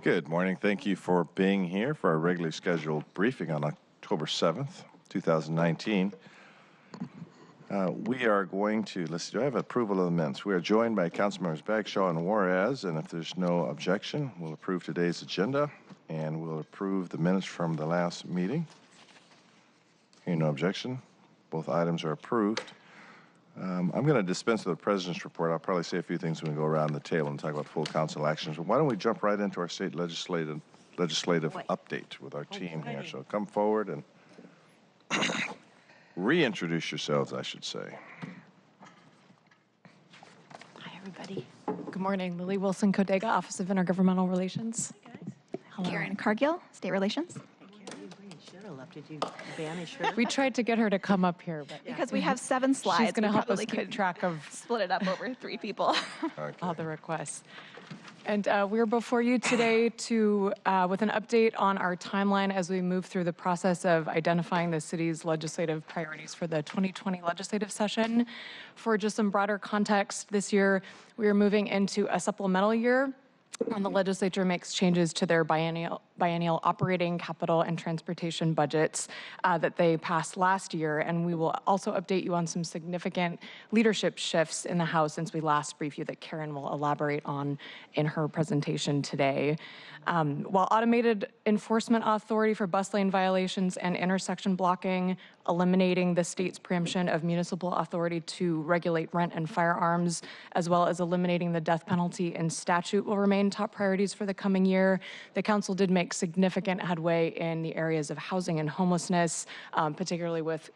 Good morning. Thank you for being here for our regularly scheduled briefing on October 7th, 2019. We are going to, let's see, do I have approval of the minutes? We are joined by Councilmembers Bagshaw and Juarez, and if there's no objection, we'll approve today's agenda, and we'll approve the minutes from the last meeting. Hearing no objection, both items are approved. I'm going to dispense with the President's report. I'll probably say a few things when we go around the table and talk about full council actions. But why don't we jump right into our state legislative update with our team here. So come forward and reintroduce yourselves, I should say. Hi, everybody. Good morning. Lily Wilson-Codega, Office of Intergovernmental Relations. Hi, guys. Hello. Karen Cargill, State Relations. Did you banish her? We tried to get her to come up here, but Because we have 7 slides, she's going to help us probably keep could track of split it up over 3 people. Okay. all the requests. And we're before you today with an update on our timeline as we move through the process of identifying the city's legislative priorities for the 2020 legislative session. For just some broader context, this year we are moving into a supplemental year when the legislature makes changes to their biennial operating, capital, and transportation budgets that they passed last year. And we will also update you on some significant leadership shifts in the House since we last briefed you that Karen will elaborate on in her presentation today. While automated enforcement authority for bus lane violations and intersection blocking, eliminating the state's preemption of municipal authority to regulate rent and firearms, as well as eliminating the death penalty in statute will remain top priorities for the coming year. The council did make significant headway in the areas of housing and homelessness, particularly with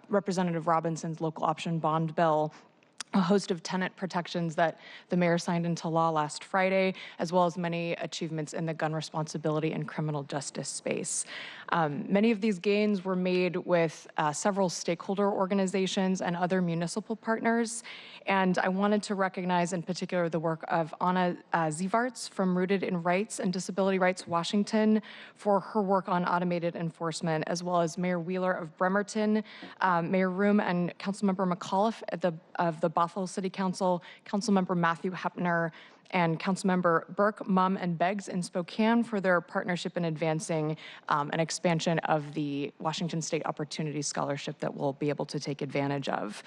Representative Robinson's local option bond bill, a host of tenant protections that the mayor signed into law last Friday, as well as many achievements in the gun responsibility and criminal justice space. Many of these gains were made with several stakeholder organizations and other municipal partners. And I wanted to recognize in particular the work of Anna Zivarts from Rooted in Rights and Disability Rights Washington for her work on automated enforcement, as well as Mayor Wheeler of Bremerton, Mayor Room and Councilmember McAuliffe of the Bothell City Council, Councilmember Matthew Hepner, and Councilmember Burke, Mumm, and Beggs in Spokane for their partnership in advancing an expansion of the Washington State Opportunity Scholarship that we'll be able to take advantage of.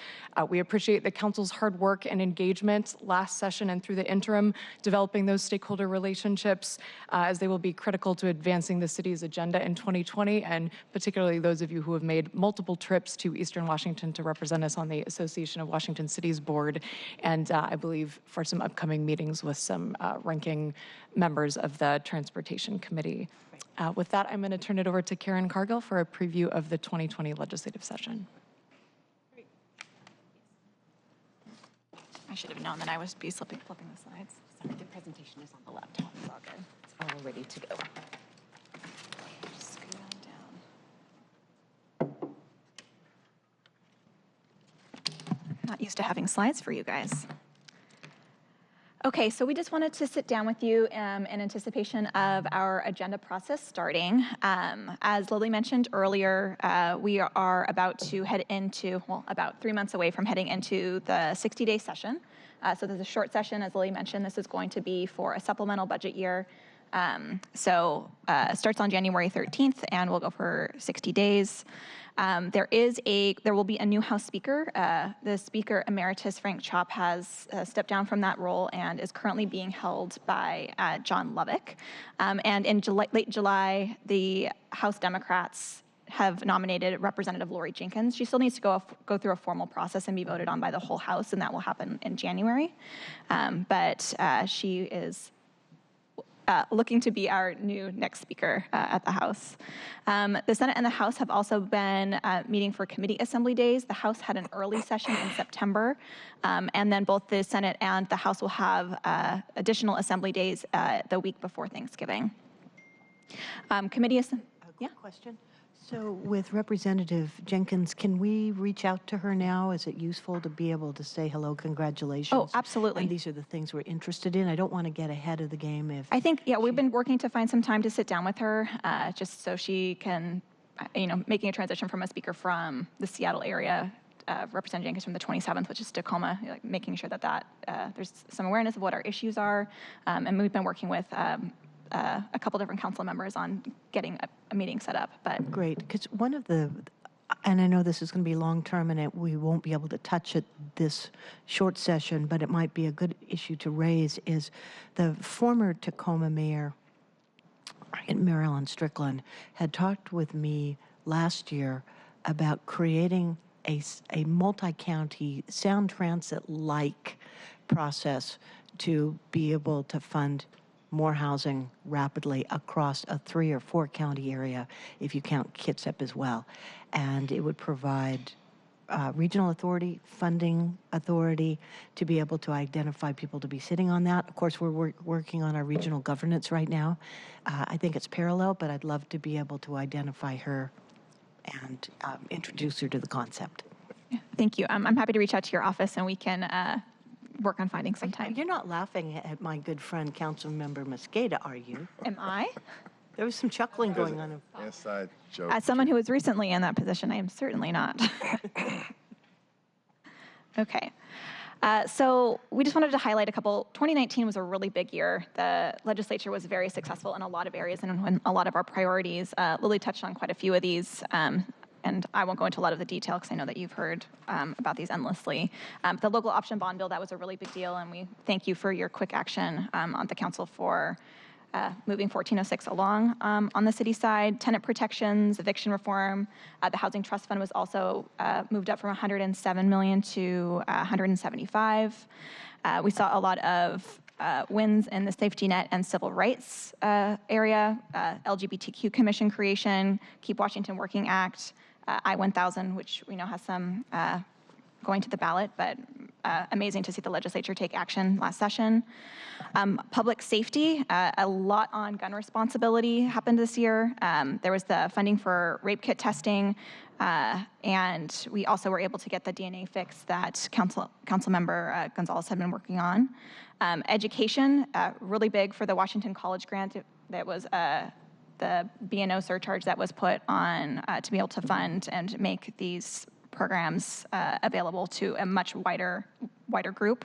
We appreciate the council's hard work and engagement last session and through the interim, developing those stakeholder relationships as they will be critical to advancing the city's agenda in 2020, and particularly those of you who have made multiple trips to Eastern Washington to represent us on the Association of Washington Cities Board, and I believe for some upcoming meetings with some ranking members of the Transportation Committee. With that, I'm going to turn it over to Karen Cargill for a preview of the 2020 legislative session. I should have known that I would be flipping the slides. Sorry, the presentation is on the laptop. It's all good. It's all ready to go. Just scoot on down. Not used to having slides for you guys. Okay, so we just wanted to sit down with you in anticipation of our agenda process starting. As Lily mentioned earlier, we are about to head into, well, about 3 months away from heading into the 60-day session. So there's a short session, as Lily mentioned. This is going to be for a supplemental budget year. Starts on January 13th and will go for 60 days. There will be a new House Speaker. The Speaker Emeritus Frank Chop has stepped down from that role and is currently being held by John Lovick. And in late July, the House Democrats have nominated Representative Lori Jenkins. She still needs to go through a formal process and be voted on by the whole House, and that will happen in January. But she is looking to be our new next speaker at the House. The Senate and the House have also been meeting for committee assembly days. The House had an early session in September, and then both the Senate and the House will have additional assembly days the week before Thanksgiving. Yeah? Question? So with Representative Jenkins, can we reach out to her now? Is it useful to be able to say hello, congratulations? Oh, absolutely. And these are the things we're interested in. I don't want to get ahead of the game if... I think, yeah, we've been working to find some time to sit down with her just so she can, making a transition from a speaker from the Seattle area Representative Jenkins from the 27th, which is Tacoma, like making sure that there's some awareness of what our issues are. And we've been working with a couple different council members on getting a meeting set up. But Great, because one of the, and I know this is going to be long-term and we won't be able to touch it this short session, but it might be a good issue to raise, is the former Tacoma mayor, Marilyn Strickland, had talked with me last year about creating a multi-county sound transit-like process to be able to fund more housing rapidly across a 3 or 4 county area, if you count Kitsap as well. And it would provide regional authority, funding authority to be able to identify people to be sitting on that. Of course, we're working on our regional governance right now. I think it's parallel, but I'd love to be able to identify her and introduce her to the concept. thank you. I'm happy to reach out to your office and we can work on finding some time. You're not laughing at my good friend, Councilmember Mosqueda, are you? Am I? There was some chuckling going on. Inside joke. As someone who was recently in that position, I am certainly not. Okay. So we just wanted to highlight a couple. 2019 was a really big year. The legislature was very successful in a lot of areas and in a lot of our priorities. Lily touched on quite a few of these. And I won't go into a lot of the detail because I know that you've heard about these endlessly. The local option bond bill, that was a really big deal, and we thank you for your quick action on the council for moving 1406 along on the city side. Tenant protections, eviction reform. The Housing Trust Fund was also moved up from 107 million to 175. We saw a lot of wins in the safety net and civil rights area, LGBTQ commission creation, Keep Washington Working Act, I-1000, which we know has some going to the ballot, but amazing to see the legislature take action last session. Public safety, a lot on gun responsibility happened this year. There was the funding for rape kit testing, and we also were able to get the DNA fix that Councilmember Gonzalez had been working on. Education, really big for the Washington College grant. That was the B&O surcharge that was put on to be able to fund and make these programs available to a much wider group.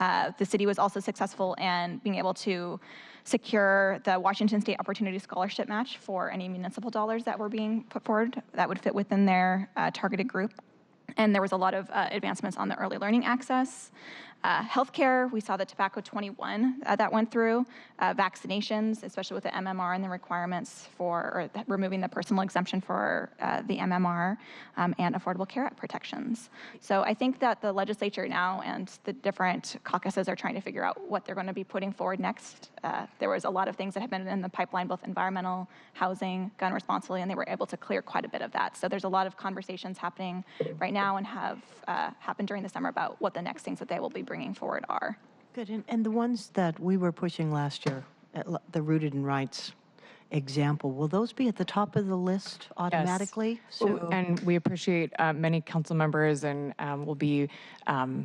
The city was also successful in being able to secure the Washington State Opportunity Scholarship match for any municipal dollars that were being put forward that would fit within their targeted group. And there was a lot of advancements on the early learning access. Healthcare, we saw the tobacco 21 that went through. Vaccinations, especially with the MMR and the requirements for removing the personal exemption for the MMR and Affordable Care Act protections. So I think that the legislature now and the different caucuses are trying to figure out what they're going to be putting forward next. There was a lot of things that have been in the pipeline, both environmental, housing, gun responsibility, and they were able to clear quite a bit of that. So there's a lot of conversations happening right now and have happened during the summer about what the next things that they will be bringing forward are. Good, and the ones that we were pushing last year, the Rooted in Rights example, will those be at the top of the list automatically? Yes. So, And we appreciate many council members, and we'll be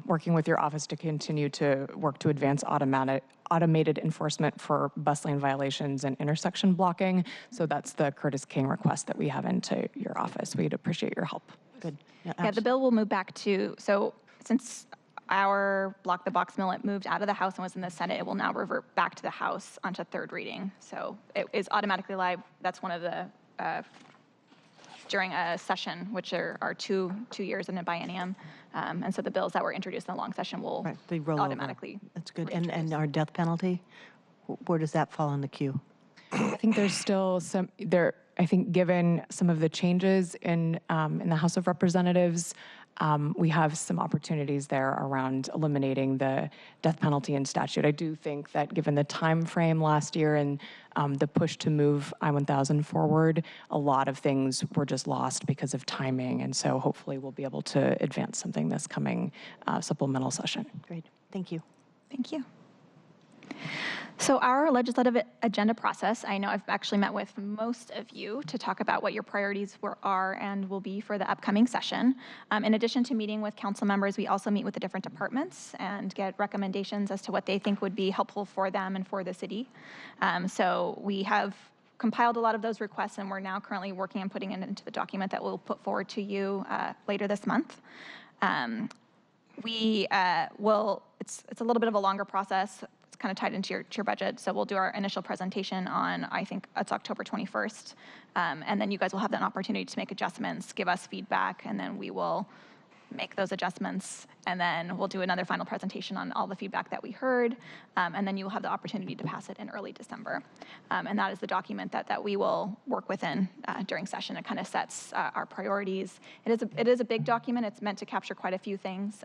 working with your office to continue to work to advance automated enforcement for bus lane violations and intersection blocking. So that's the Curtis King request that we have into your office. We'd appreciate your help. good. Yeah, the bill will move back to, so since our Block the Box mill, it moved out of the House and was in the Senate, it will now revert back to the House onto third reading. So it is automatically live. That's one of the, during a session, which are two years in a biennium. And so the bills that were introduced in the long session will Right, they roll over. automatically. That's good. And our death penalty, where does that fall in the queue? I think there's still some there. I think given some of the changes in the House of Representatives, we have some opportunities there around eliminating the death penalty in statute. I do think that given the time frame last year and the push to move I-1000 forward, a lot of things were just lost because of timing. And so hopefully we'll be able to advance something this coming supplemental session. Great, thank you. Thank you. So our legislative agenda process, I know I've actually met with most of you to talk about what your priorities are and will be for the upcoming session. In addition to meeting with council members, we also meet with the different departments and get recommendations as to what they think would be helpful for them and for the city. So we have compiled a lot of those requests, and we're now currently working on putting it into the document that we'll put forward to you later this month. We will, it's a little bit of a longer process. It's kind of tied into your budget. So we'll do our initial presentation on, I think it's October 21st. And then you guys will have an opportunity to make adjustments, give us feedback, and then we will make those adjustments. And then we'll do another final presentation on all the feedback that we heard. And then you will have the opportunity to pass it in early December. And that is the document that we will work within during session. It kind of sets our priorities. It is a big document. It's meant to capture quite a few things,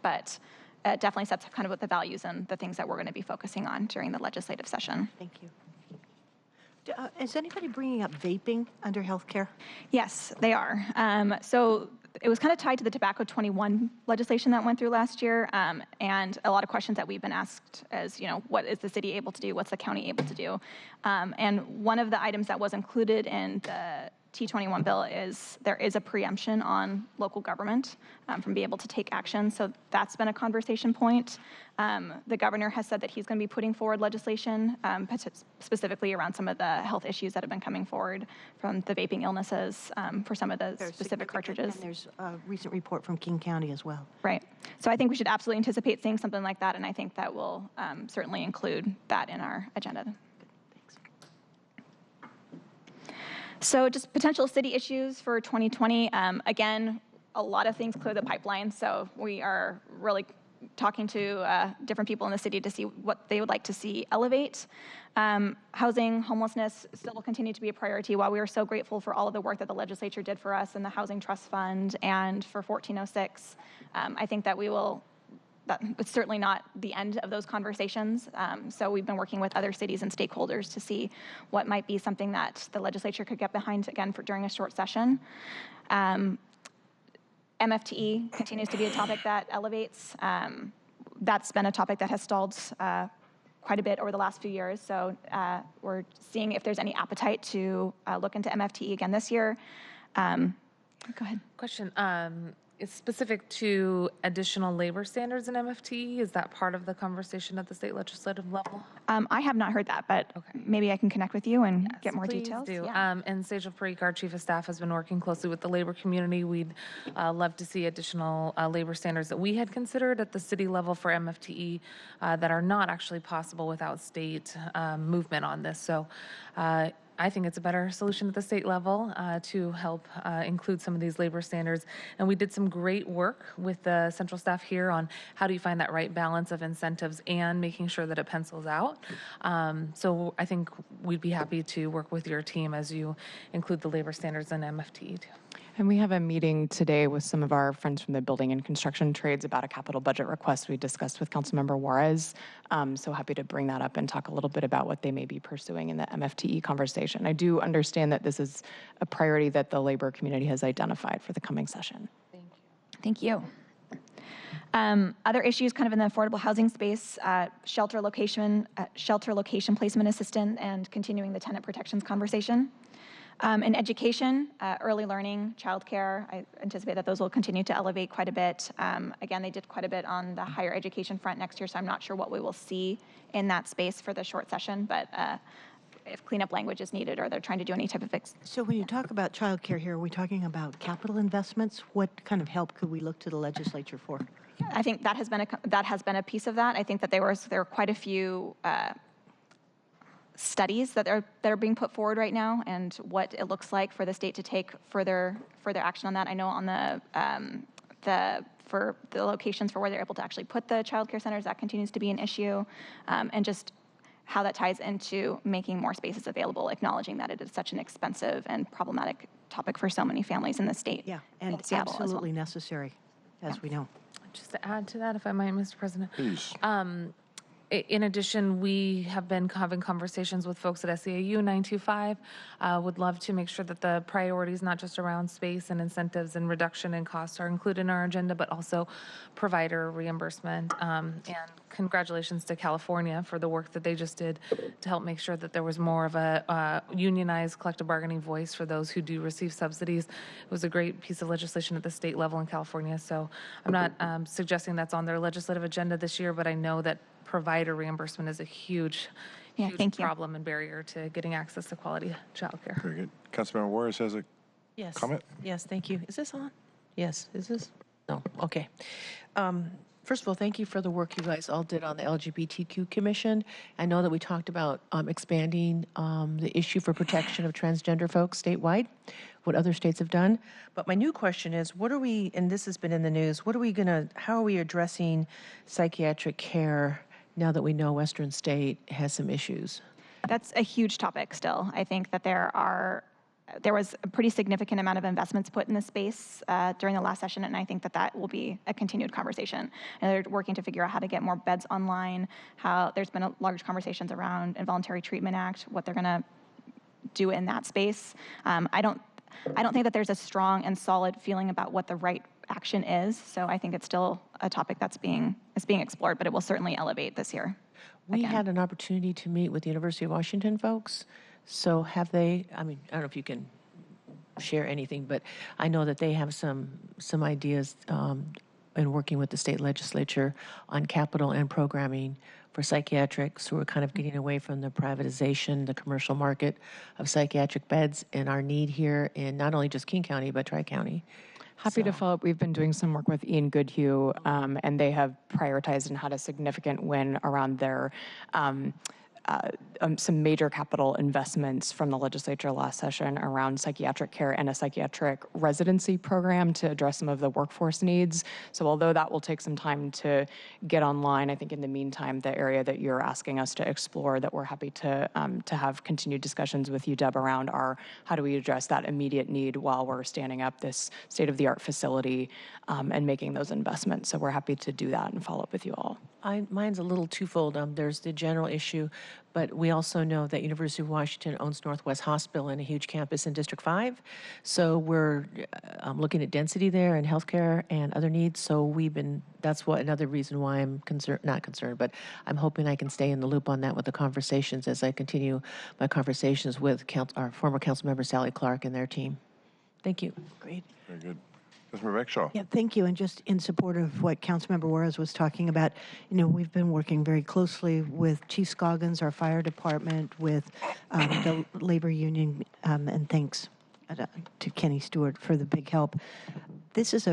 but it definitely sets kind of what the values and the things that we're going to be focusing on during the legislative session. Thank you. Is anybody bringing up vaping under healthcare? Yes, they are. So it was kind of tied to the Tobacco 21 legislation that went through last year, and a lot of questions that we've been asked as, what is the city able to do? What's the county able to do? And one of the items that was included in the T21 bill is there is a preemption on local government from being able to take action. So that's been a conversation point. The governor has said that he's going to be putting forward legislation specifically around some of the health issues that have been coming forward from the vaping illnesses for some of the specific cartridges. And there's a recent report from King County as well. Right. So I think we should absolutely anticipate seeing something like that, and I think that will certainly include that in our agenda. So just potential city issues for 2020. Again, a lot of things clear the pipeline. So we are really talking to different people in the city to see what they would like to see elevate. Housing, homelessness still will continue to be a priority. While we are so grateful for all of the work that the legislature did for us in the Housing Trust Fund and for 1406, I think that it's certainly not the end of those conversations. So we've been working with other cities and stakeholders to see what might be something that the legislature could get behind again during a short session. MFTE continues to be a topic that elevates. That's been a topic that has stalled quite a bit over the last few years. So we're seeing if there's any appetite to look into MFTE again this year. Go ahead. Question. It's specific to additional labor standards in MFT. Is that part of the conversation at the state legislative level? I have not heard that, but maybe I can connect with you and get more Please details. do. Yeah. And Sejal Parikh, our chief of staff, has been working closely with the labor community. We'd love to see additional labor standards that we had considered at the city level for MFTE that are not actually possible without state movement on this. So I think it's a better solution at the state level to help include some of these labor standards. And we did some great work with the central staff here on how do you find that right balance of incentives and making sure that it pencils out. So I think we'd be happy to work with your team as you include the labor standards in MFT too. And we have a meeting today with some of our friends from the building and construction trades about a capital budget request we discussed with Councilmember Juarez. So happy to bring that up and talk a little bit about what they may be pursuing in the MFTE conversation. I do understand that this is a priority that the labor community has identified for the coming session. Thank you. Other issues kind of in the affordable housing space, shelter location placement assistant, and continuing the tenant protections conversation. In education, early learning, childcare, I anticipate that those will continue to elevate quite a bit. Again, they did quite a bit on the higher education front next year, so I'm not sure what we will see in that space for the short session, but if cleanup language is needed or they're trying to do any type of fix. So when you talk about childcare here, are we talking about capital investments? What kind of help could we look to the legislature for? I think that has been a piece of that. I think that there were quite a few studies that are being put forward right now, and what it looks like for the state to take further action on that. I know on for the locations for where they're able to actually put the child care centers, that continues to be an issue, and just how that ties into making more spaces available, acknowledging that it is such an expensive and problematic topic for so many families in the state. Yeah, and Seattle as well. absolutely necessary, as we know. Just to add to that, if I might, Mr. President. Please. In addition, we have been having conversations with folks at SEAU 925. Would love to make sure that the priorities, not just around space and incentives and reduction in costs, are included in our agenda, but also provider reimbursement. And congratulations to California for the work that they just did to help make sure that there was more of a unionized collective bargaining voice for those who do receive subsidies. It was a great piece of legislation at the state level in California. So I'm not suggesting that's on their legislative agenda this year, but I know that provider reimbursement is a huge problem and barrier to getting access to quality childcare. Very good. Councilmember Juarez has a Yes. comment? Yes, thank you. Is this on? Yes, is this? No, okay. First of all, thank you for the work you guys all did on the LGBTQ Commission. I know that we talked about expanding the issue for protection of transgender folks statewide, what other states have done. But my new question is, what are we, and this has been in the news, how are we addressing psychiatric care now that we know Western State has some issues? That's a huge topic still. I think that there was a pretty significant amount of investments put in this space during the last session, and I think that that will be a continued conversation. And they're working to figure out how to get more beds online, how there's been large conversations around Involuntary Treatment Act, what they're going to do in that space. I don't think that there's a strong and solid feeling about what the right action is, so I think it's still a topic that's being explored, but it will certainly elevate this year. We had an opportunity to meet with the University of Washington folks. So have they, I mean, I don't know if you can share anything, but I know that they have some ideas in working with the state legislature on capital and programming for psychiatrics who are kind of getting away from the privatization, the commercial market of psychiatric beds and our need here in not only just King County, but Tri-County. Happy to follow up. We've been doing some work with Ian Goodhue, and they have prioritized and had a significant win around their some major capital investments from the legislature last session around psychiatric care and a psychiatric residency program to address some of the workforce needs. So although that will take some time to get online, I think in the meantime, the area that you're asking us to explore that we're happy to have continued discussions with you, Deb, around are how do we address that immediate need while we're standing up this state-of-the-art facility and making those investments. So we're happy to do that and follow up with you all. Mine's a little twofold. There's the general issue, but we also know that University of Washington owns Northwest Hospital and a huge campus in District 5. So we're looking at density there and healthcare and other needs. So that's another reason why I'm not concerned, but I'm hoping I can stay in the loop on that with the conversations as I continue my conversations with our former council member Sally Clark and their team. Thank you. Great. Very good. Councilmember Beckshaw. Yeah, thank you. And just in support of what Councilmember Juarez was talking about, we've been working very closely with Chief Scoggins, our fire department, with the labor union, and thanks to Kenny Stewart for the big help. This is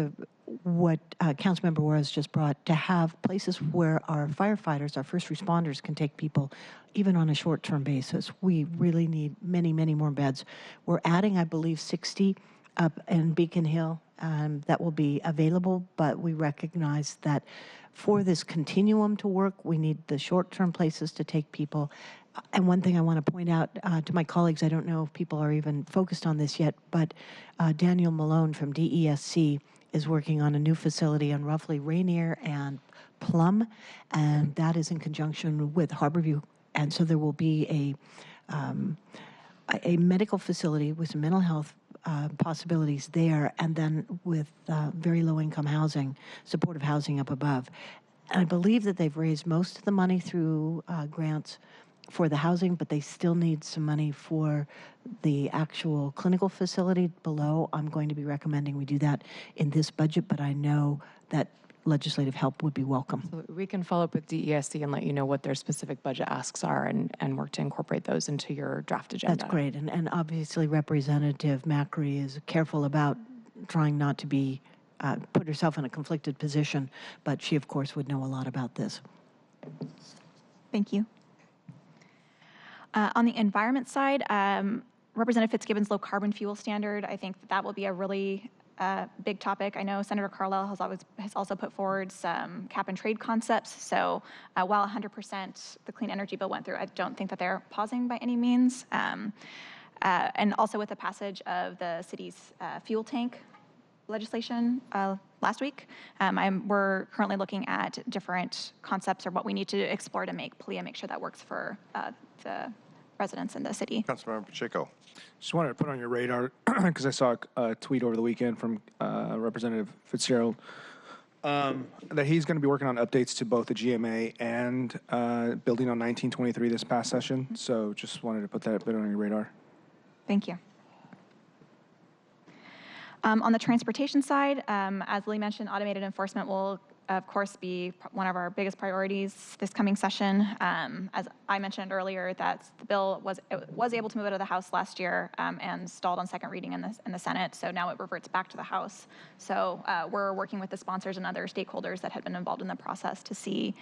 what Councilmember Juarez just brought, to have places where our firefighters, our first responders can take people even on a short-term basis. We really need many, many more beds. We're adding, I believe, 60 up in Beacon Hill. That will be available, but we recognize that for this continuum to work, we need the short-term places to take people. And one thing I want to point out to my colleagues, I don't know if people are even focused on this yet, but Daniel Malone from DESC is working on a new facility on roughly Rainier and Plum, and that is in conjunction with Harborview. And so there will be a medical facility with some mental health possibilities there, and then with very low-income housing, supportive housing up above. And I believe that they've raised most of the money through grants for the housing, but they still need some money for the actual clinical facility below. I'm going to be recommending we do that in this budget, but I know that legislative help would be welcome. So we can follow up with DESC and let you know what their specific budget asks are and work to incorporate those into your draft agenda. That's great. And obviously Representative Macri is careful about trying not to be put herself in a conflicted position, but she, of course, would know a lot about this. Thank you. On the environment side, Representative Fitzgibbon's low carbon fuel standard, I think that will be a really big topic. I know Senator Carlisle has also put forward some cap and trade concepts. So while 100% the clean energy bill went through, I don't think that they're pausing by any means. And also with the passage of the city's fuel tank legislation last week, we're currently looking at different concepts or what we need to explore to make PLEA make sure that works for the residents in the city. Councilmember Pacheco. Just wanted to put on your radar because I saw a tweet over the weekend from Representative Fitzgerald that he's going to be working on updates to both the GMA and building on 1923 this past session. So just wanted to put that bit on your radar. Thank you. On the transportation side, as Lee mentioned, automated enforcement will of course, be one of our biggest priorities this coming session. As I mentioned earlier, that the bill was able to move out of the House last year and stalled on second reading in the Senate. So now it reverts back to the House. So we're working with the sponsors and other stakeholders that had been involved in the process to see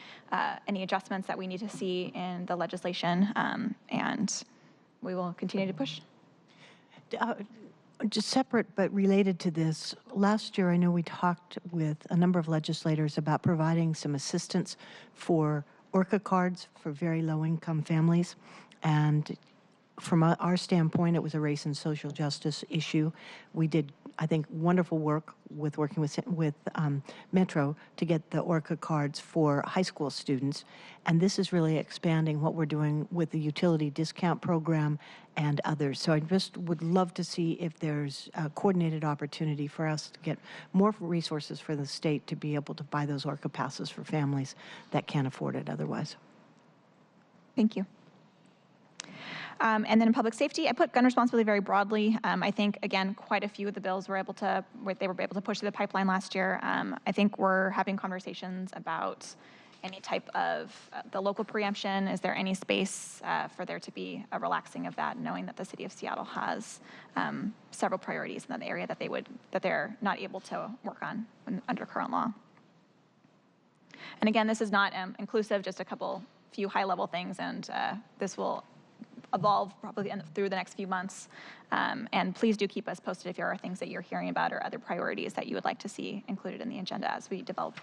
any adjustments that we need to see in the legislation, and we will continue to push. Just separate but related to this, last year I know we talked with a number of legislators about providing some assistance for ORCA cards for very low-income families. And from our standpoint, it was a race and social justice issue. We did, I think, wonderful work with working with Metro to get the ORCA cards for high school students. And this is really expanding what we're doing with the utility discount program and others. So I just would love to see if there's a coordinated opportunity for us to get more resources for the state to be able to buy those ORCA passes for families that can't afford it otherwise. Thank you. And then in public safety, I put gun responsibility very broadly. I think, again, quite a few of the bills were able to push through the pipeline last year. I think we're having conversations about any type of the local preemption. Is there any space for there to be a relaxing of that, knowing that the city of Seattle has several priorities in that area that they're not able to work on under current law. And again, this is not inclusive, just a few high-level things, and this will evolve probably through the next few months. And please do keep us posted if there are things that you're hearing about or other priorities that you would like to see included in the agenda as we develop.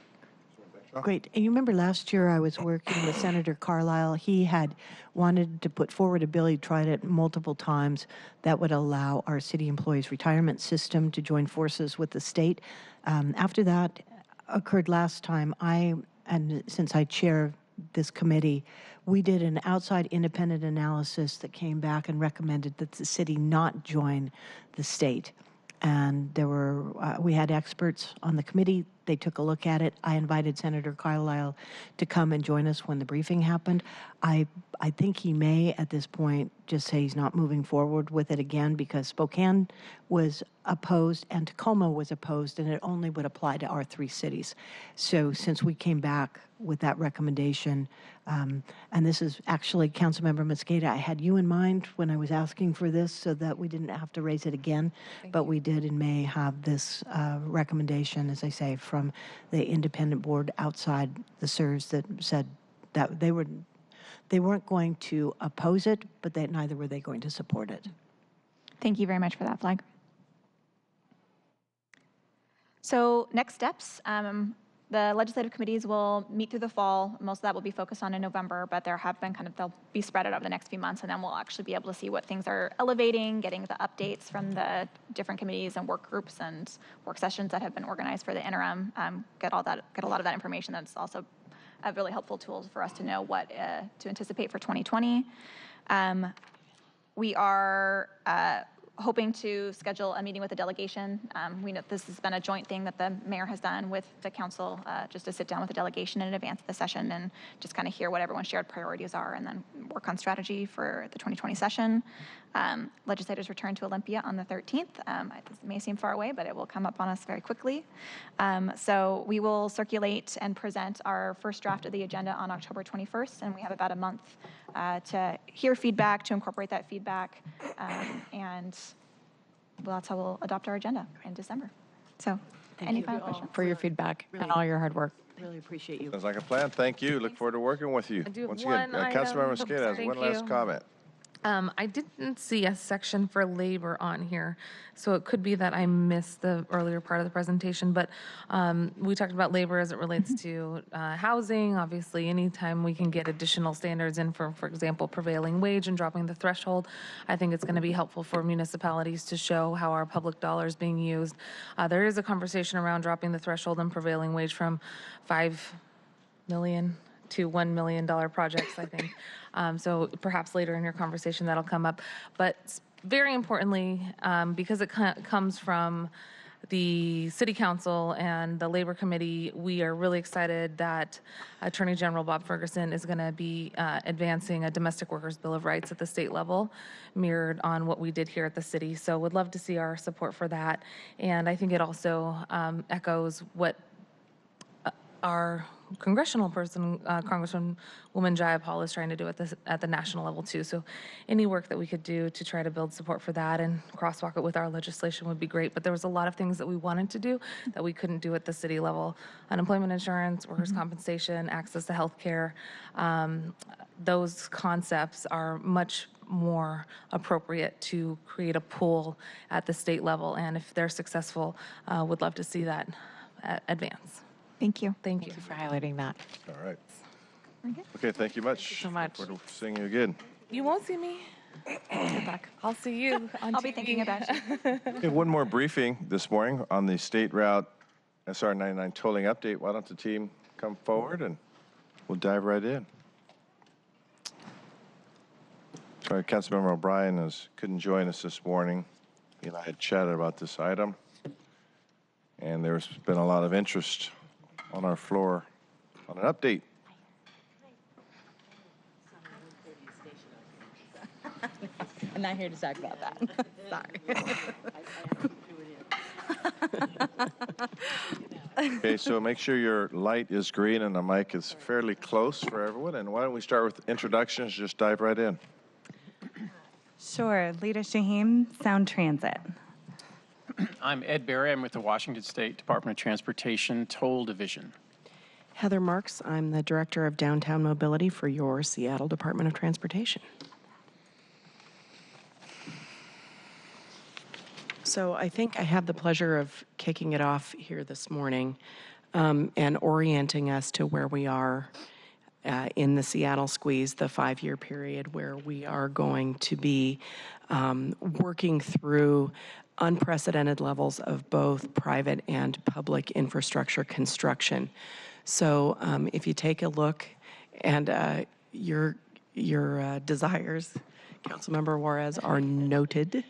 Great. And you remember last year I was working with Senator Carlisle. He had wanted to put forward a bill, he tried it multiple times, that would allow our city employees' retirement system to join forces with the state. After that occurred last time, and since I chair this committee, we did an outside independent analysis that came back and recommended that the city not join the state. And we had experts on the committee. They took a look at it. I invited Senator Carlisle to come and join us when the briefing happened. I think he may, at this point, just say he's not moving forward with it again because Spokane was opposed and Tacoma was opposed, and it only would apply to our 3 cities. So since we came back with that recommendation, and this is actually, Councilmember Mosqueda, I had you in mind when I was asking for this so that we didn't have to raise it again, but we did in May have this recommendation, as I say, from the independent board outside the SERS that said that they weren't going to oppose it, but neither were they going to support it. Thank you very much for that, Flag. So next steps, the legislative committees will meet through the fall. Most of that will be focused on in November, but there have been they'll be spread out over the next few months, and then we'll actually be able to see what things are elevating, getting the updates from the different committees and work groups and work sessions that have been organized for the interim, get a lot of that information. That's also a really helpful tool for us to know what to anticipate for 2020. We are hoping to schedule a meeting with the delegation. We know this has been a joint thing that the mayor has done with the council, just to sit down with the delegation in advance of the session and just kind of hear what everyone's shared priorities are and then work on strategy for the 2020 session. Legislators return to Olympia on the 13th. This may seem far away, but it will come up on us very quickly. So we will circulate and present our first draft of the agenda on October 21st, and we have about a month to hear feedback, to incorporate that feedback, and that's how we'll adopt our agenda in December. So any final questions? For your feedback and all your hard work. Really appreciate you. Sounds like a plan. Thank you. Look forward to working with you. I do have Once one again, item. Councilmember Mosqueda has Thank one last you. comment. I didn't see a section for labor on here, so it could be that I missed the earlier part of the presentation, but we talked about labor as it relates to housing. Obviously, anytime we can get additional standards in for example, prevailing wage and dropping the threshold, I think it's going to be helpful for municipalities to show how our public dollar is being used. There is a conversation around dropping the threshold and prevailing wage from $5 million to $1 million projects, I think. So perhaps later in your conversation that'll come up. But very importantly, because it comes from the City Council and the Labor Committee, we are really excited that Attorney General Bob Ferguson is going to be advancing a domestic workers' bill of rights at the state level, mirrored on what we did here at the city. So would love to see our support for that. And I think it also echoes what our congressional person, Congresswoman Jayapal, is trying to do at the national level too. So any work that we could do to try to build support for that and crosswalk it with our legislation would be great. But there was a lot of things that we wanted to do that we couldn't do at the city level. Unemployment insurance, workers' compensation, access to health care. Those concepts are much more appropriate to create a pool at the state level. And if they're successful, would love to see that advance. Thank you. Thank you. For highlighting that. All right. Okay, thank you much. Thank you so much. Look forward to seeing you again. You won't see me. Good luck. I'll see you on I'll be TV. thinking about you. Okay, one more briefing this morning on the State Route SR 99 tolling update. Why don't the team come forward and we'll dive right in. Sorry, Councilmember O'Brien couldn't join us this morning. He and I had chatted about this item, and there's been a lot of interest on our floor on an update. I'm not here to talk about that. Sorry. Okay, so make sure your light is green and the mic is fairly close for everyone. And why don't we start with introductions, just dive right in. Sure. Lita Shaheen, Sound Transit. I'm Ed Berry. I'm with the Washington State Department of Transportation Toll Division. Heather Marks, I'm the Director of Downtown Mobility for your Seattle Department of Transportation. So I think I have the pleasure of kicking it off here this morning and orienting us to where we are in the Seattle Squeeze, the 5-year period where we are going to be working through unprecedented levels of both private and public infrastructure construction. So if you take a look and your desires, Councilmember Juarez, are noted.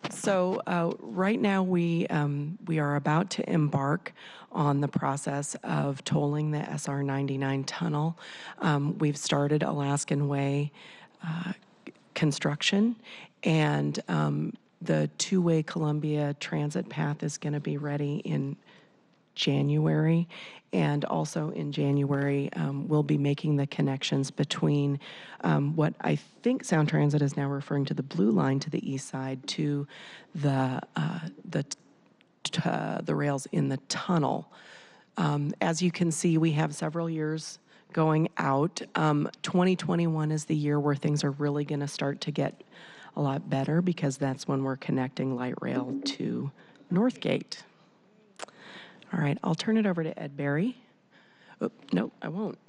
So right now we are about to embark on the process of tolling the SR 99 tunnel. We've started Alaskan Way construction, and the two-way Columbia transit path is going to be ready in January, and also in January we'll be making the connections between what I think Sound Transit is now referring to the blue line to the east side to the rails in the tunnel. As you can see, we have several years going out. 2021 is the year where things are really going to start to get a lot better, because that's when we're connecting light rail to Northgate. All right, I'll turn it over to Ed Berry. Oh, no, I won't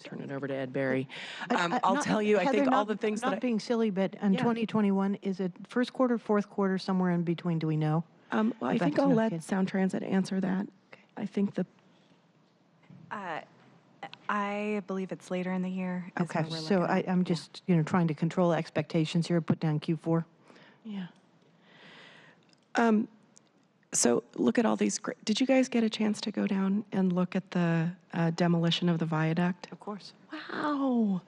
turn it over to Ed Berry. I'll tell you, Heather, I think all not- the things that Not being silly, but in 2021, is it first quarter, fourth quarter, somewhere in between, do we know? well, I think That's I'll enough, let yes. Sound Transit answer that. I think the I believe it's later in the year. is Okay, what we're so looking at. I'm just, trying to control expectations here, put down Q4. Yeah. So look at all these. Did you guys get a chance to go down and look at the demolition of the viaduct? Of course. Wow.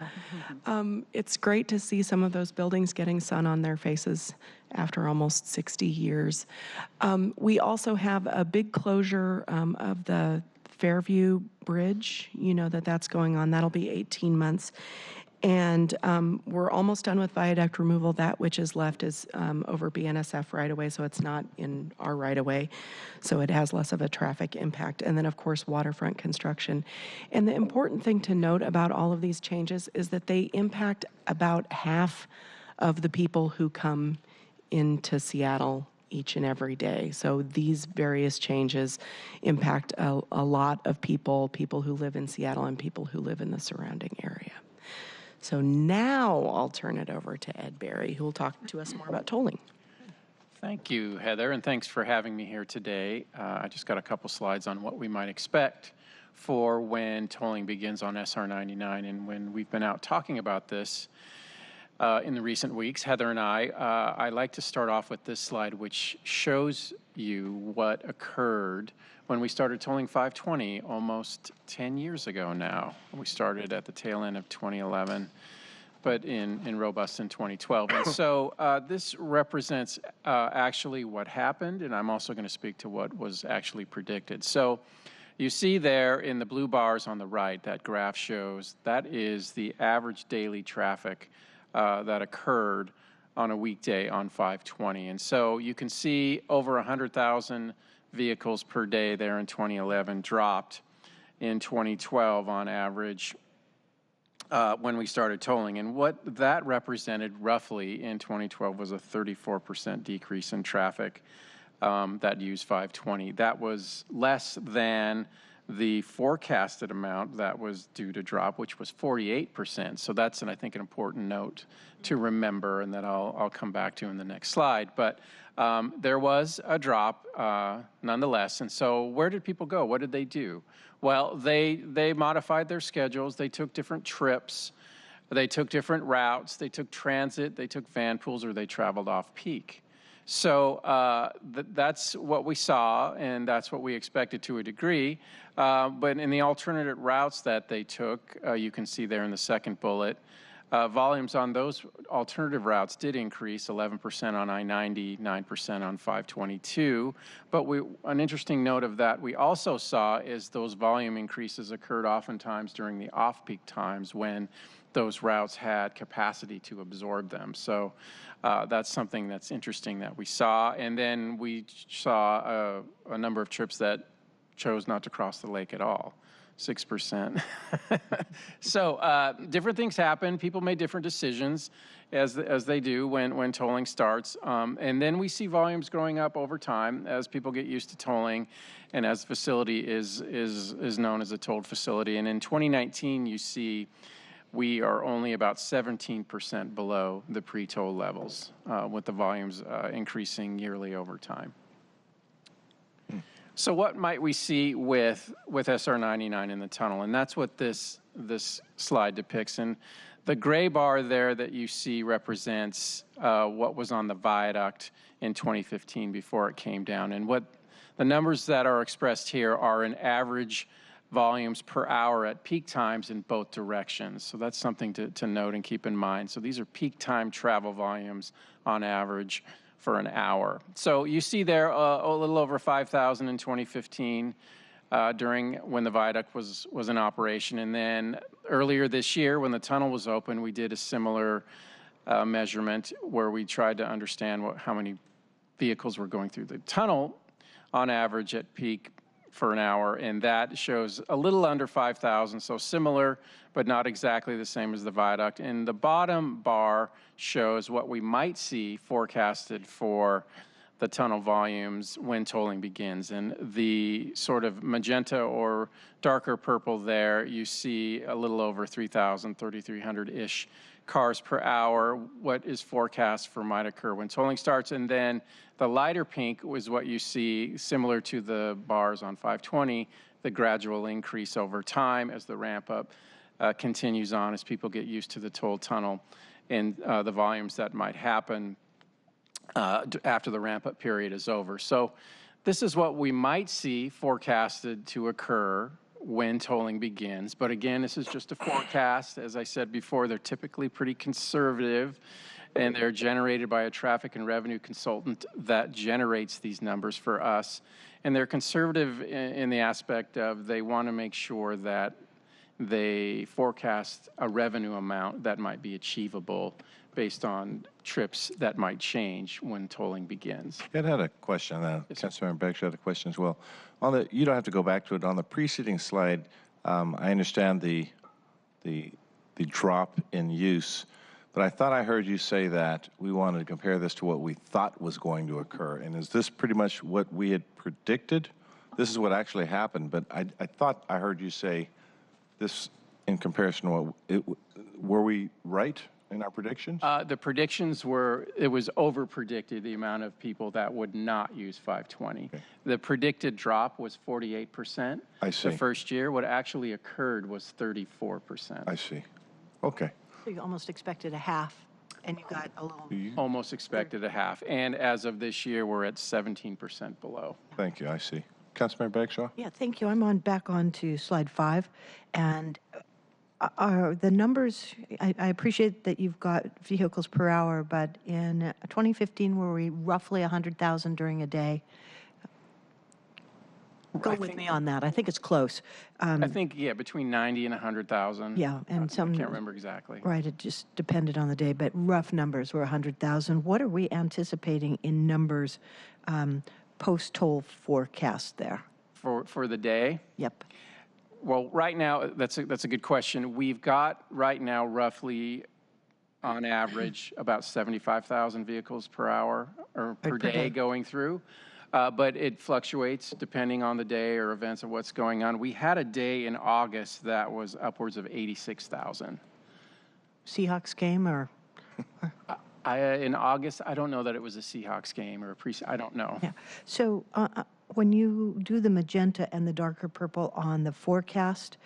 It's great to see some of those buildings getting sun on their faces after almost 60 years. We also have a big closure of the Fairview Bridge. You know that's going on. That'll be 18 months. And we're almost done with viaduct removal. That which is left is over BNSF right away, so it's not in our right of way. So it has less of a traffic impact. And then, of course, waterfront construction. And the important thing to note about all of these changes is that they impact about half of the people who come into Seattle each and every day. So these various changes impact a lot of people who live in Seattle and people who live in the surrounding area. So now I'll turn it over to Ed Berry, who will talk to us more about tolling. Thank you, Heather, and thanks for having me here today. I just got a couple slides on what we might expect for when tolling begins on SR 99. And when we've been out talking about this in the recent weeks, Heather and I like to start off with this slide, which shows you what occurred when we started tolling 520 almost 10 years ago now. We started at the tail end of 2011. but in robust in 2012. And so this represents actually what happened, and I'm also going to speak to what was actually predicted. So you see there in the blue bars on the right, that graph shows that is the average daily traffic that occurred on a weekday on 5/20. And so you can see over 100,000 vehicles per day there in 2011 dropped in 2012 on average when we started tolling. And what that represented roughly in 2012 was a 34% decrease in traffic that used 5/20. That was less than the forecasted amount that was due to drop, which was 48%. So that's, I think, an important note to remember, and that I'll come back to in the next slide. But there was a drop nonetheless. And so where did people go? What did they do? Well, they modified their schedules. They took different trips. They took different routes. They took transit. They took van pools, or they traveled off-peak. So that's what we saw, and that's what we expected to a degree. But in the alternative routes that they took, you can see there in the second bullet, volumes on those alternative routes did increase 11% on I-90, 9% on 522. But an interesting note of that we also saw is those volume increases occurred oftentimes during the off-peak times when those routes had capacity to absorb them. So that's something that's interesting that we saw. And then we saw a number of trips that chose not to cross the lake at all. 6%. So different things happen. People made different decisions as they do when tolling starts. And then we see volumes growing up over time as people get used to tolling and as the facility is known as a tolled facility. And in 2019, you see we are only about 17% below the pre-toll levels with the volumes increasing yearly over time. So what might we see with SR 99 in the tunnel? And that's what this slide depicts. And the gray bar there that you see represents what was on the viaduct in 2015 before it came down. And what the numbers that are expressed here are an average volumes per hour at peak times in both directions. So that's something to note and keep in mind. So these are peak time travel volumes on average for an hour. So you see there a little over 5,000 in 2015 during when the viaduct was in operation. And then earlier this year when the tunnel was open, we did a similar measurement where we tried to understand how many vehicles were going through the tunnel on average at peak for an hour, and that shows a little under 5,000, so similar, but not exactly the same as the viaduct. And the bottom bar shows what we might see forecasted for the tunnel volumes when tolling begins. And the sort of magenta or darker purple there, you see a little over 3,000, 3,300-ish cars per hour, what is forecast for might occur when tolling starts. And then the lighter pink was what you see similar to the bars on 520, the gradual increase over time as the ramp up continues on as people get used to the toll tunnel and the volumes that might happen after the ramp up period is over. So this is what we might see forecasted to occur when tolling begins. But again, this is just a forecast. As I said before, they're typically pretty conservative, and they're generated by a traffic and revenue consultant that generates these numbers for us. And they're conservative in the aspect of they want to make sure that they forecast a revenue amount that might be achievable based on trips that might change when tolling begins. Ed had a question on that. Yes, Councilmember Baxter had a question as well. You don't have to go back to it. On the preceding slide, I understand the drop in use, but I thought I heard you say that we wanted to compare this to what we thought was going to occur. And is this pretty much what we had predicted? This is what actually happened, but I thought I heard you say this in comparison to what, were we right in our predictions? The predictions were, it was over-predicted the amount of people that would not use 520. Okay. The predicted drop was 48%. I see. The first year. What actually occurred was 34%. I see. Okay. So you almost expected a half, and you got a little... Almost expected a half. And as of this year, we're at 17% below. Thank you. I see. Councilmember Bagshaw? Yeah, thank you. I'm back on to slide 5, and Are the numbers, I appreciate that you've got vehicles per hour, but in 2015, were we roughly 100,000 during a day? Go with me on that. I think it's close. I think, yeah, between 90 and 100,000. Yeah, and some. I can't remember exactly. Right, it just depended on the day, but rough numbers were 100,000. What are we anticipating in numbers post-toll forecast there? For the day? Yep. Well, right now, that's a good question. We've got right now roughly, on average, about 75,000 vehicles per hour or per day going through. But it fluctuates depending on the day or events of what's going on. We had a day in August that was upwards of 86,000. Seahawks game or? In August, I don't know that it was a Seahawks game or I don't know. Yeah. So when you do the magenta and the darker purple on the forecast,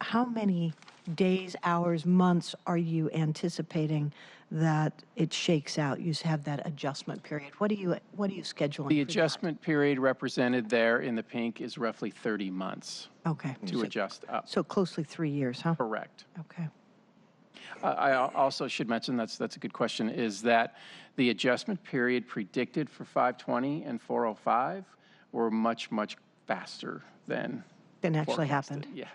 how many days, hours, months are you anticipating that it shakes out? You have that adjustment period. What are you scheduling? The adjustment period represented there in the pink is roughly 30 months. Okay. To adjust up. So closely 3 years, huh? Correct. Okay. I also should mention, that's a good question, is that the adjustment period predicted for 520 and 405 were much, much faster than actually forecasted. happened. Yeah.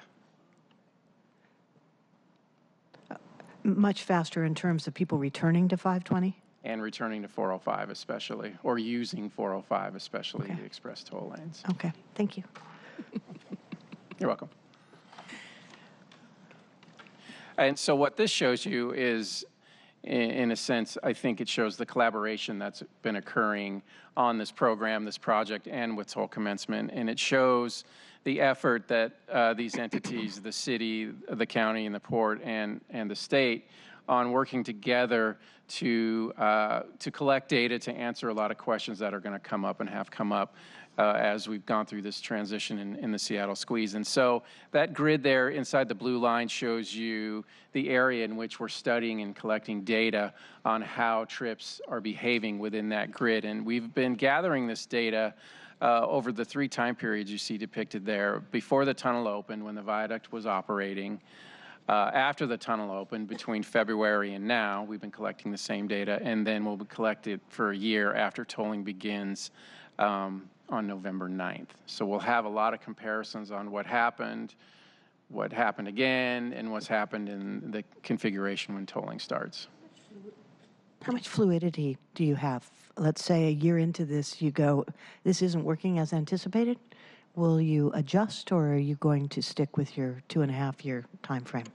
Much faster in terms of people returning to 520? And returning to 405 especially, or using 405 especially, the express toll lanes. Okay, thank you. You're welcome. And so what this shows you is, in a sense, I think it shows the collaboration that's been occurring on this program, this project, and with toll commencement. And it shows the effort that these entities, the city, the county, and the port, and the state, on working together to collect data to answer a lot of questions that are going to come up and have come up as we've gone through this transition in the Seattle squeeze. And so that grid there inside the blue line shows you the area in which we're studying and collecting data on how trips are behaving within that grid. And we've been gathering this data over the 3 time periods you see depicted there: before the tunnel opened, when the viaduct was operating; after the tunnel opened, between February and now, we've been collecting the same data, and then we'll collect it for a year after tolling begins on November 9th. So we'll have a lot of comparisons on what happened again, and what's happened in the configuration when tolling starts. How much fluidity do you have? Let's say a year into this, you go, this isn't working as anticipated. Will you adjust, or are you going to stick with your 2.5-year time frame?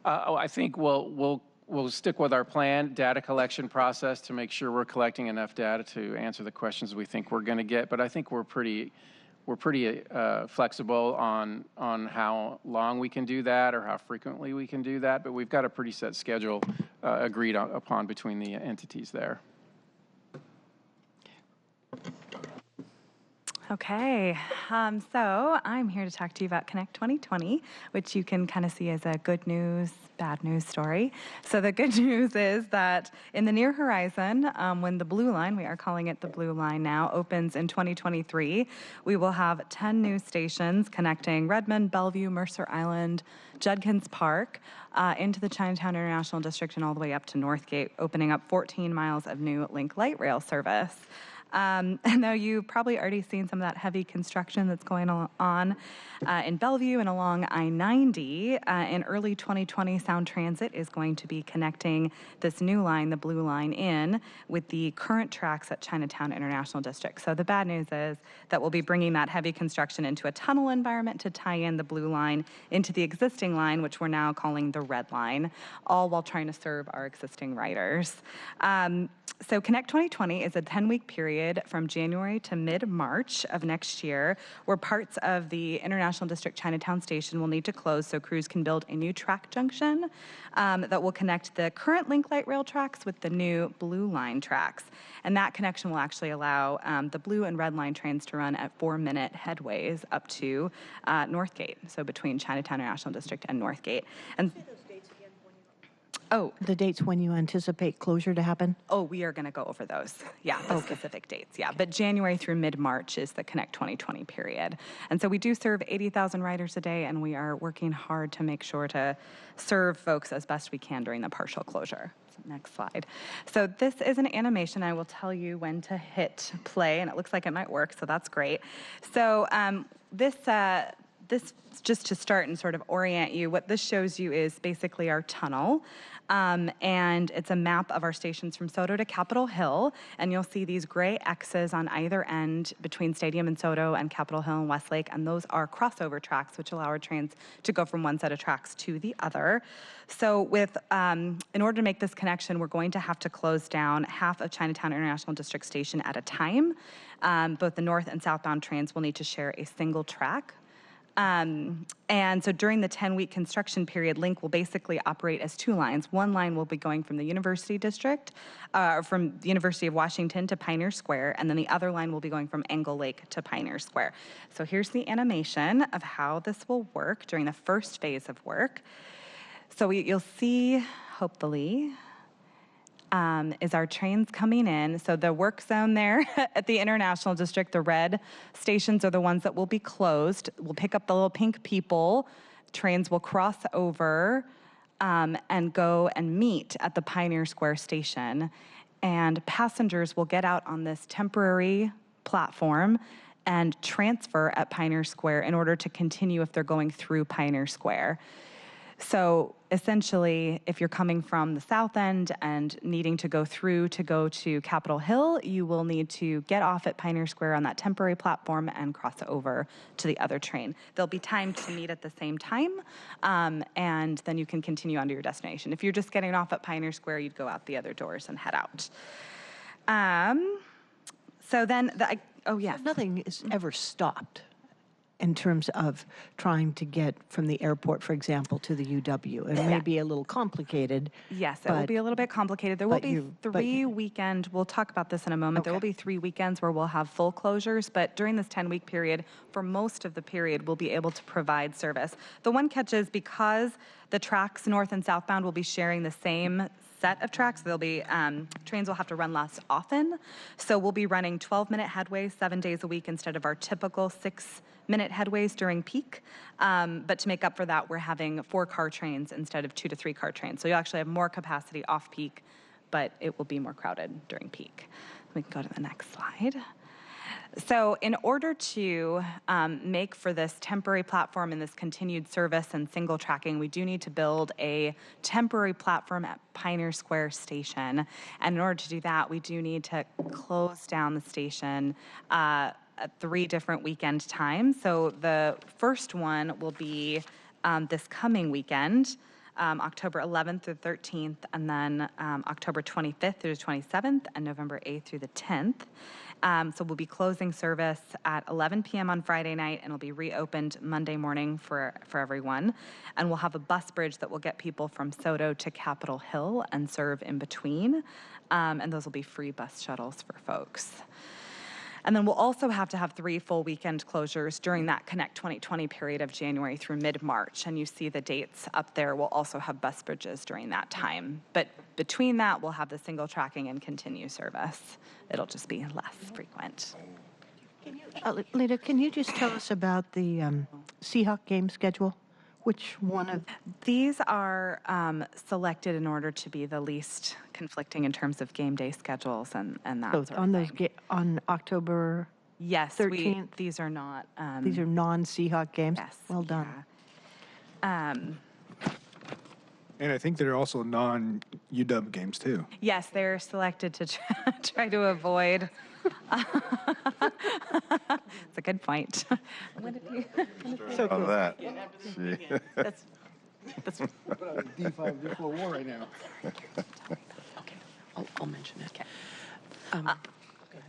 I think we'll stick with our plan, data collection process, to make sure we're collecting enough data to answer the questions we think we're going to get. But I think we're pretty flexible on how long we can do that or how frequently we can do that. But we've got a pretty set schedule agreed upon between the entities there. Okay, so I'm here to talk to you about Connect 2020, which you can kind of see as a good news, bad news story. So the good news is that in the near horizon, when the blue line, we are calling it the blue line now, opens in 2023, we will have 10 new stations connecting Redmond, Bellevue, Mercer Island, Judkins Park, into the Chinatown International District and all the way up to Northgate, opening up 14 miles of new Link Light Rail service. And though you've probably already seen some of that heavy construction that's going on in Bellevue and along I-90, in early 2020, Sound Transit is going to be connecting this new line, the blue line, in with the current tracks at Chinatown International District. So the bad news is that we'll be bringing that heavy construction into a tunnel environment to tie in the blue line into the existing line, which we're now calling the red line, all while trying to serve our existing riders. So Connect 2020 is a 10-week period from January to mid-March of next year, where parts of the International District Chinatown Station will need to close so crews can build a new track junction that will connect the current Link Light Rail tracks with the new Blue Line tracks. And that connection will actually allow the Blue and Red Line trains to run at 4-minute headways up to Northgate, so between Chinatown International District and Northgate. And Oh, The dates when you anticipate closure to happen? oh, we are going to go over those. Yeah, the specific dates. Yeah, but January through mid-March is the Connect 2020 period. And so we do serve 80,000 riders a day, and we are working hard to make sure to serve folks as best we can during the partial closure. Next slide. So this is an animation. I will tell you when to hit play, and it looks like it might work, so that's great. So this just to start and sort of orient you, what this shows you is basically our tunnel. And it's a map of our stations from Soto to Capitol Hill. And you'll see these gray X's on either end between Stadium and Soto and Capitol Hill and Westlake. And those are crossover tracks, which allow our trains to go from one set of tracks to the other. So in order to make this connection, we're going to have to close down half of Chinatown International District Station at a time. Both the north and southbound trains will need to share a single track. And so during the 10-week construction period, Link will basically operate as two lines. One line will be going from the University District, from the University of Washington to Pioneer Square, and then the other line will be going from Angle Lake to Pioneer Square. So here's the animation of how this will work during the first phase of work. So you'll see, hopefully, is our trains coming in. So the work zone there at the International District, the red stations are the ones that will be closed. We'll pick up the little pink people. Trains will cross over and go and meet at the Pioneer Square station. And passengers will get out on this temporary platform and transfer at Pioneer Square in order to continue if they're going through Pioneer Square. So essentially, if you're coming from the south end and needing to go through to go to Capitol Hill, you will need to get off at Pioneer Square on that temporary platform and cross over to the other train. There'll be time to meet at the same time, and then you can continue on to your destination. If you're just getting off at Pioneer Square, you'd go out the other doors and head out. So then, Nothing is ever stopped in terms of trying to get from the airport, for example, to the UW. It may be a little complicated. Yes, it will be a little bit complicated. There will be we'll talk about this in a moment. Okay. There will be 3 weekends where we'll have full closures, but during this 10-week period, for most of the period, we'll be able to provide service. The one catch is because the tracks north and southbound will be sharing the same set of tracks, there'll be trains will have to run less often. So we'll be running 12-minute headways 7 days a week instead of our typical 6-minute headways during peak. But to make up for that, we're having 4-car trains instead of 2 to 3-car trains. So you'll actually have more capacity off peak, but it will be more crowded during peak. We can go to the next slide. So in order to make for this temporary platform and this continued service and single tracking, we do need to build a temporary platform at Pioneer Square Station. And in order to do that, we do need to close down the station at 3 different weekend times. So the first one will be this coming weekend, October 11th through 13th, and then October 25th through the 27th, and November 8th through the 10th. So we'll be closing service at 11 p.m. on Friday night, and it'll be reopened Monday morning for everyone. And we'll have a bus bridge that will get people from Soto to Capitol Hill and serve in between. And those will be free bus shuttles for folks. And then we'll also have to have 3 full weekend closures during that Connect 2020 period of January through mid-March. And you see the dates up there. We'll also have bus bridges during that time. But between that, we'll have the single tracking and continue service. It'll just be less frequent. Lita, can you just tell us about the Seahawk game schedule? Which one of these are selected in order to be the least conflicting in terms of game day schedules and that those sort on of those thing. On October? Yes, 13th? these are not. These are non-Seahawk games. Yes. Well done. Yeah. And I think there are also non-UW games too. Yes, they're selected to try to avoid. It's a good point. So cool. That. That's D5, D4 war right now. Okay, I'll mention it. Okay.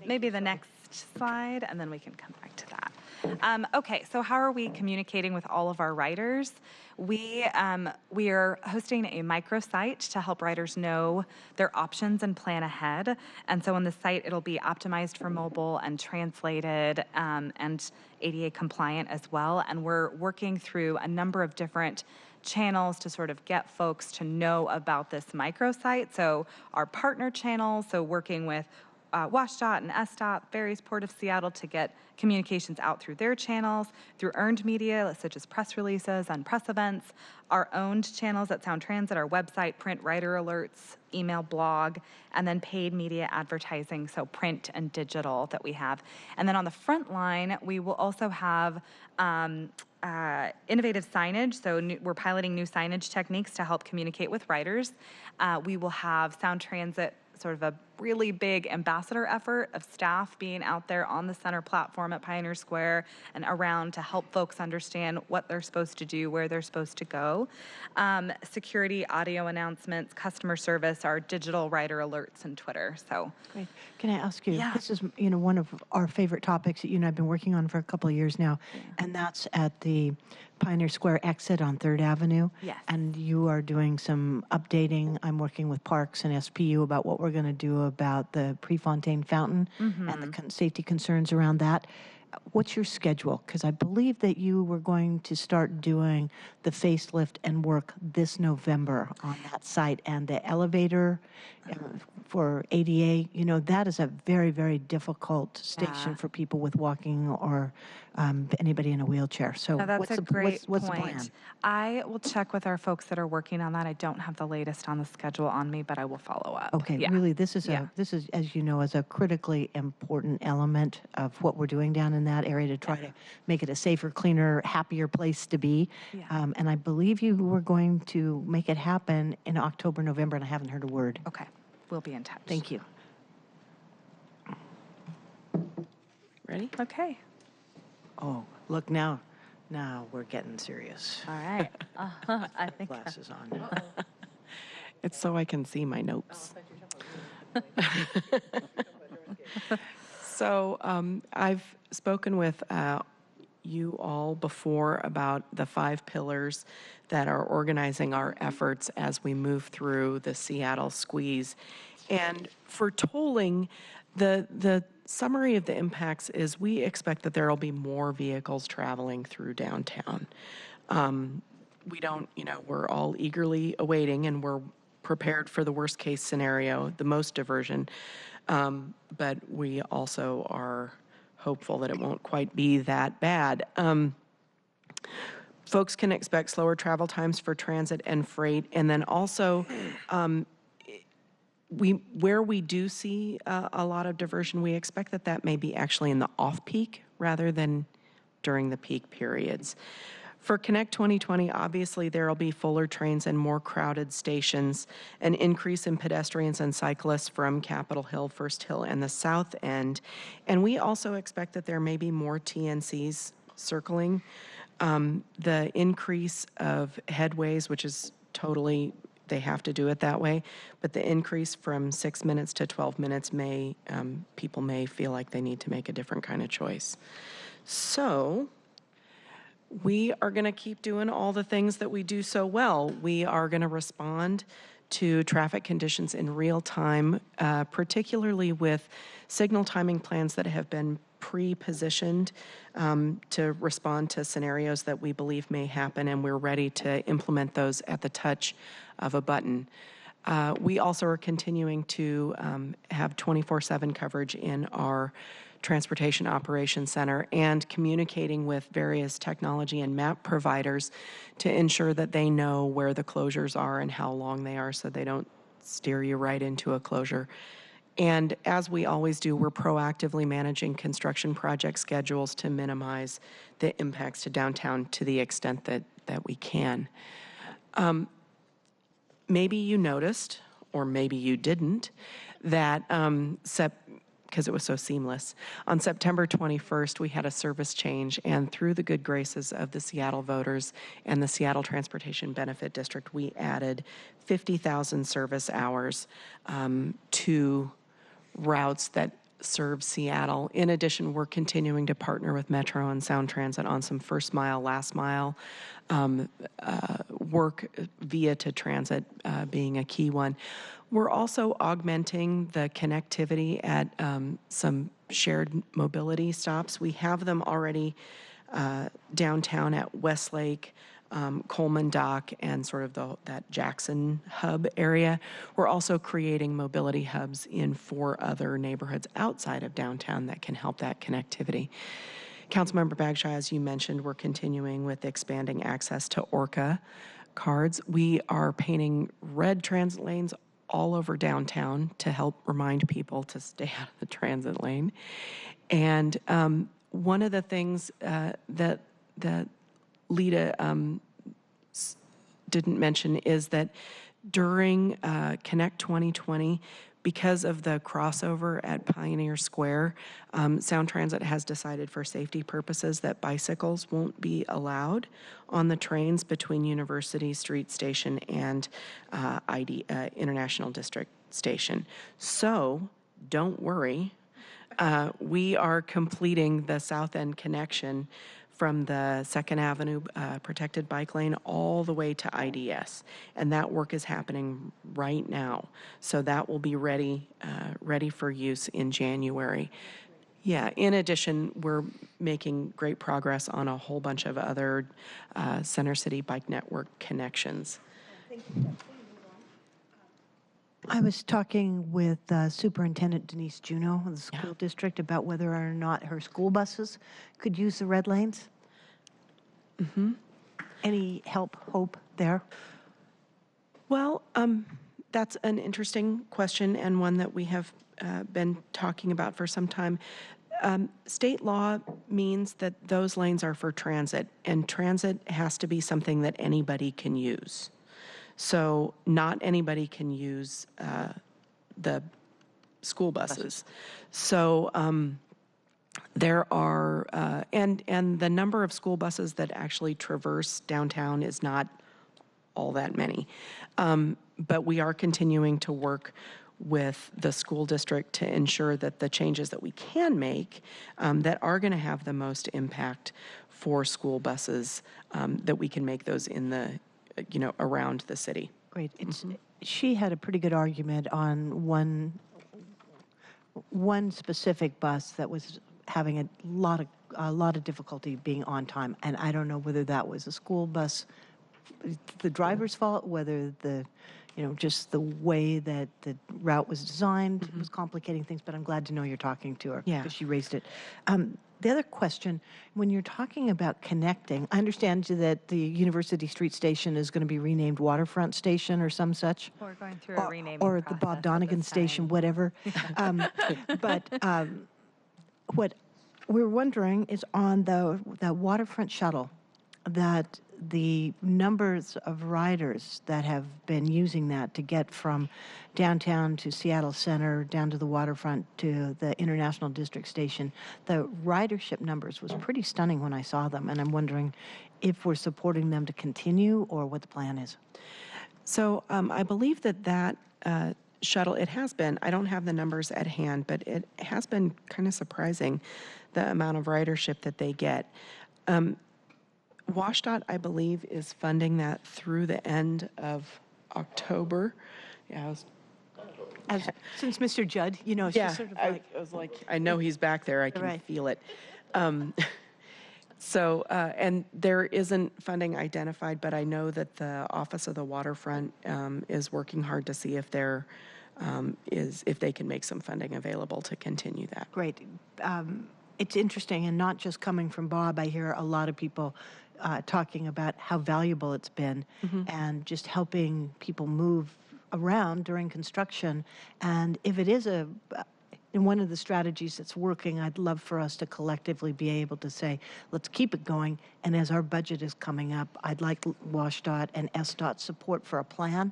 Maybe the next slide, and then we can come back to that. Okay, so how are we communicating with all of our riders? We are hosting a microsite to help riders know their options and plan ahead. And so on the site, it'll be optimized for mobile and translated and ADA compliant as well. And we're working through a number of different channels to sort of get folks to know about this microsite. So our partner channels, so working with WashDOT and SDOT, various Port of Seattle, to get communications out through their channels, through earned media such as press releases and press events, our owned channels at Sound Transit, our website, print writer alerts, email, blog, and then paid media advertising, so print and digital that we have. And then on the front line, we will also have innovative signage. So we're piloting new signage techniques to help communicate with riders. We will have Sound Transit, sort of a really big ambassador effort of staff being out there on the center platform at Pioneer Square and around to help folks understand what they're supposed to do, where they're supposed to go. Security, audio announcements, customer service, our digital rider alerts, and Twitter. So, Great. Can I ask you? Yeah. This is, one of our favorite topics that you and I have been working on for a couple of years now, and that's at the Pioneer Square exit on 3rd Avenue. Yes. And you are doing some updating. I'm working with Parks and SPU about what we're going to do about the Prefontaine Fountain and the safety concerns around that. What's your schedule? Because I believe that you were going to start doing the facelift and work this November on that site, and the elevator for ADA, that is a very, very difficult station for people with walking or anybody in a wheelchair. So no, that's what's a the great what's point. the plan? I will check with our folks that are working on that. I don't have the latest on the schedule on me, but I will follow up. Okay, Yeah. really, this is, Yeah. as you know, is a critically important element of what we're doing down in that area to try to make it a safer, cleaner, happier place to be. Yeah. And I believe you were going to make it happen in October, November, and I haven't heard a word. Okay, we'll be in touch. Thank you. Ready? Okay. Oh, look, now we're getting serious. All right. I think Glasses on. It's so I can see my notes. So I've spoken with you all before about the 5 pillars that are organizing our efforts as we move through the Seattle squeeze. And for tolling, the summary of the impacts is we expect that there will be more vehicles traveling through downtown. We don't, we're all eagerly awaiting, and we're prepared for the worst case scenario, the most diversion. But we also are hopeful that it won't quite be that bad. Folks can expect slower travel times for transit and freight, and then also where we do see a lot of diversion, we expect that may be actually in the off-peak rather than during the peak periods. For Connect 2020, obviously there will be fuller trains and more crowded stations, an increase in pedestrians and cyclists from Capitol Hill, First Hill, and the South End. And we also expect that there may be more TNCs circling. The increase of headways, which is totally, they have to do it that way, but the increase from 6 minutes to 12 minutes people may feel like they need to make a different kind of choice. So we are going to keep doing all the things that we do so well. We are going to respond to traffic conditions in real time, particularly with signal timing plans that have been pre-positioned to respond to scenarios that we believe may happen, and we're ready to implement those at the touch of a button. We also are continuing to have 24/7 coverage in our Transportation Operations Center and communicating with various technology and map providers to ensure that they know where the closures are and how long they are so they don't steer you right into a closure. And as we always do, we're proactively managing construction project schedules to minimize the impacts to downtown to the extent that we can. Maybe you noticed, or maybe you didn't, that because it was so seamless. On September 21st, we had a service change, and through the good graces of the Seattle voters and the Seattle Transportation Benefit District, we added 50,000 service hours to routes that serve Seattle. In addition, we're continuing to partner with Metro and Sound Transit on some first mile, last mile work via to transit being a key one. We're also augmenting the connectivity at some shared mobility stops. We have them already downtown at Westlake, Coleman Dock and sort of that Jackson hub area. We're also creating mobility hubs in 4 other neighborhoods outside of downtown that can help that connectivity. Councilmember Bagshaw, as you mentioned, we're continuing with expanding access to ORCA cards. We are painting red transit lanes all over downtown to help remind people to stay out of the transit lane. And one of the things that Lita didn't mention is that during Connect 2020, because of the crossover at Pioneer Square, Sound Transit has decided for safety purposes that bicycles won't be allowed on the trains between University Street Station and International District Station. So don't worry, we are completing the South End connection from the 2nd Avenue protected bike lane all the way to IDS. And that work is happening right now. So that will be ready for use in January. Yeah, in addition, we're making great progress on a whole bunch of other Center City Bike Network connections. I was talking with Superintendent Denise Juneau of the school district about whether or not her school buses could use the red lanes. Any hope there? Well, that's an interesting question and one that we have been talking about for some time. State law means that those lanes are for transit, and transit has to be something that anybody can use. So not anybody can use the school buses. So there are, and the number of school buses that actually traverse downtown is not all that many. But we are continuing to work with the school district to ensure that the changes that we can make that are going to have the most impact for school buses, that we can make those in the around the city. Great. She had a pretty good argument on one specific bus that was having a lot of difficulty being on time, and I don't know whether that was a school bus, the driver's fault, whether just the way that the route was designed was complicating things. But I'm glad to know you're talking to her because she raised it. The other question, when you're talking about connecting, I understand that the University Street Station is going to be renamed Waterfront Station or some such. We're going through a renaming or process the Bob Donegan Station, whatever. But what we're wondering is on the waterfront shuttle, that the numbers of riders that have been using that to get from downtown to Seattle Center, down to the waterfront to the International District Station, the ridership numbers was pretty stunning when I saw them, and I'm wondering if we're supporting them to continue or what the plan is. So I believe that shuttle, it has been, I don't have the numbers at hand, but it has been kind of surprising the amount of ridership that they get. WashDOT, I believe, is funding that through the end of October. Yeah, Since Mr. Judd, it's just sort of like... I was like, I know he's back there. I can feel it. So, and there isn't funding identified, but I know that the Office of the Waterfront is working hard to see if if they can make some funding available to continue that. Great. It's interesting, and not just coming from Bob. I hear a lot of people talking about how valuable it's been and just helping people move around during construction. And if it is in one of the strategies that's working, I'd love for us to collectively be able to say, let's keep it going. And as our budget is coming up, I'd like WashDOT and SDOT support for a plan.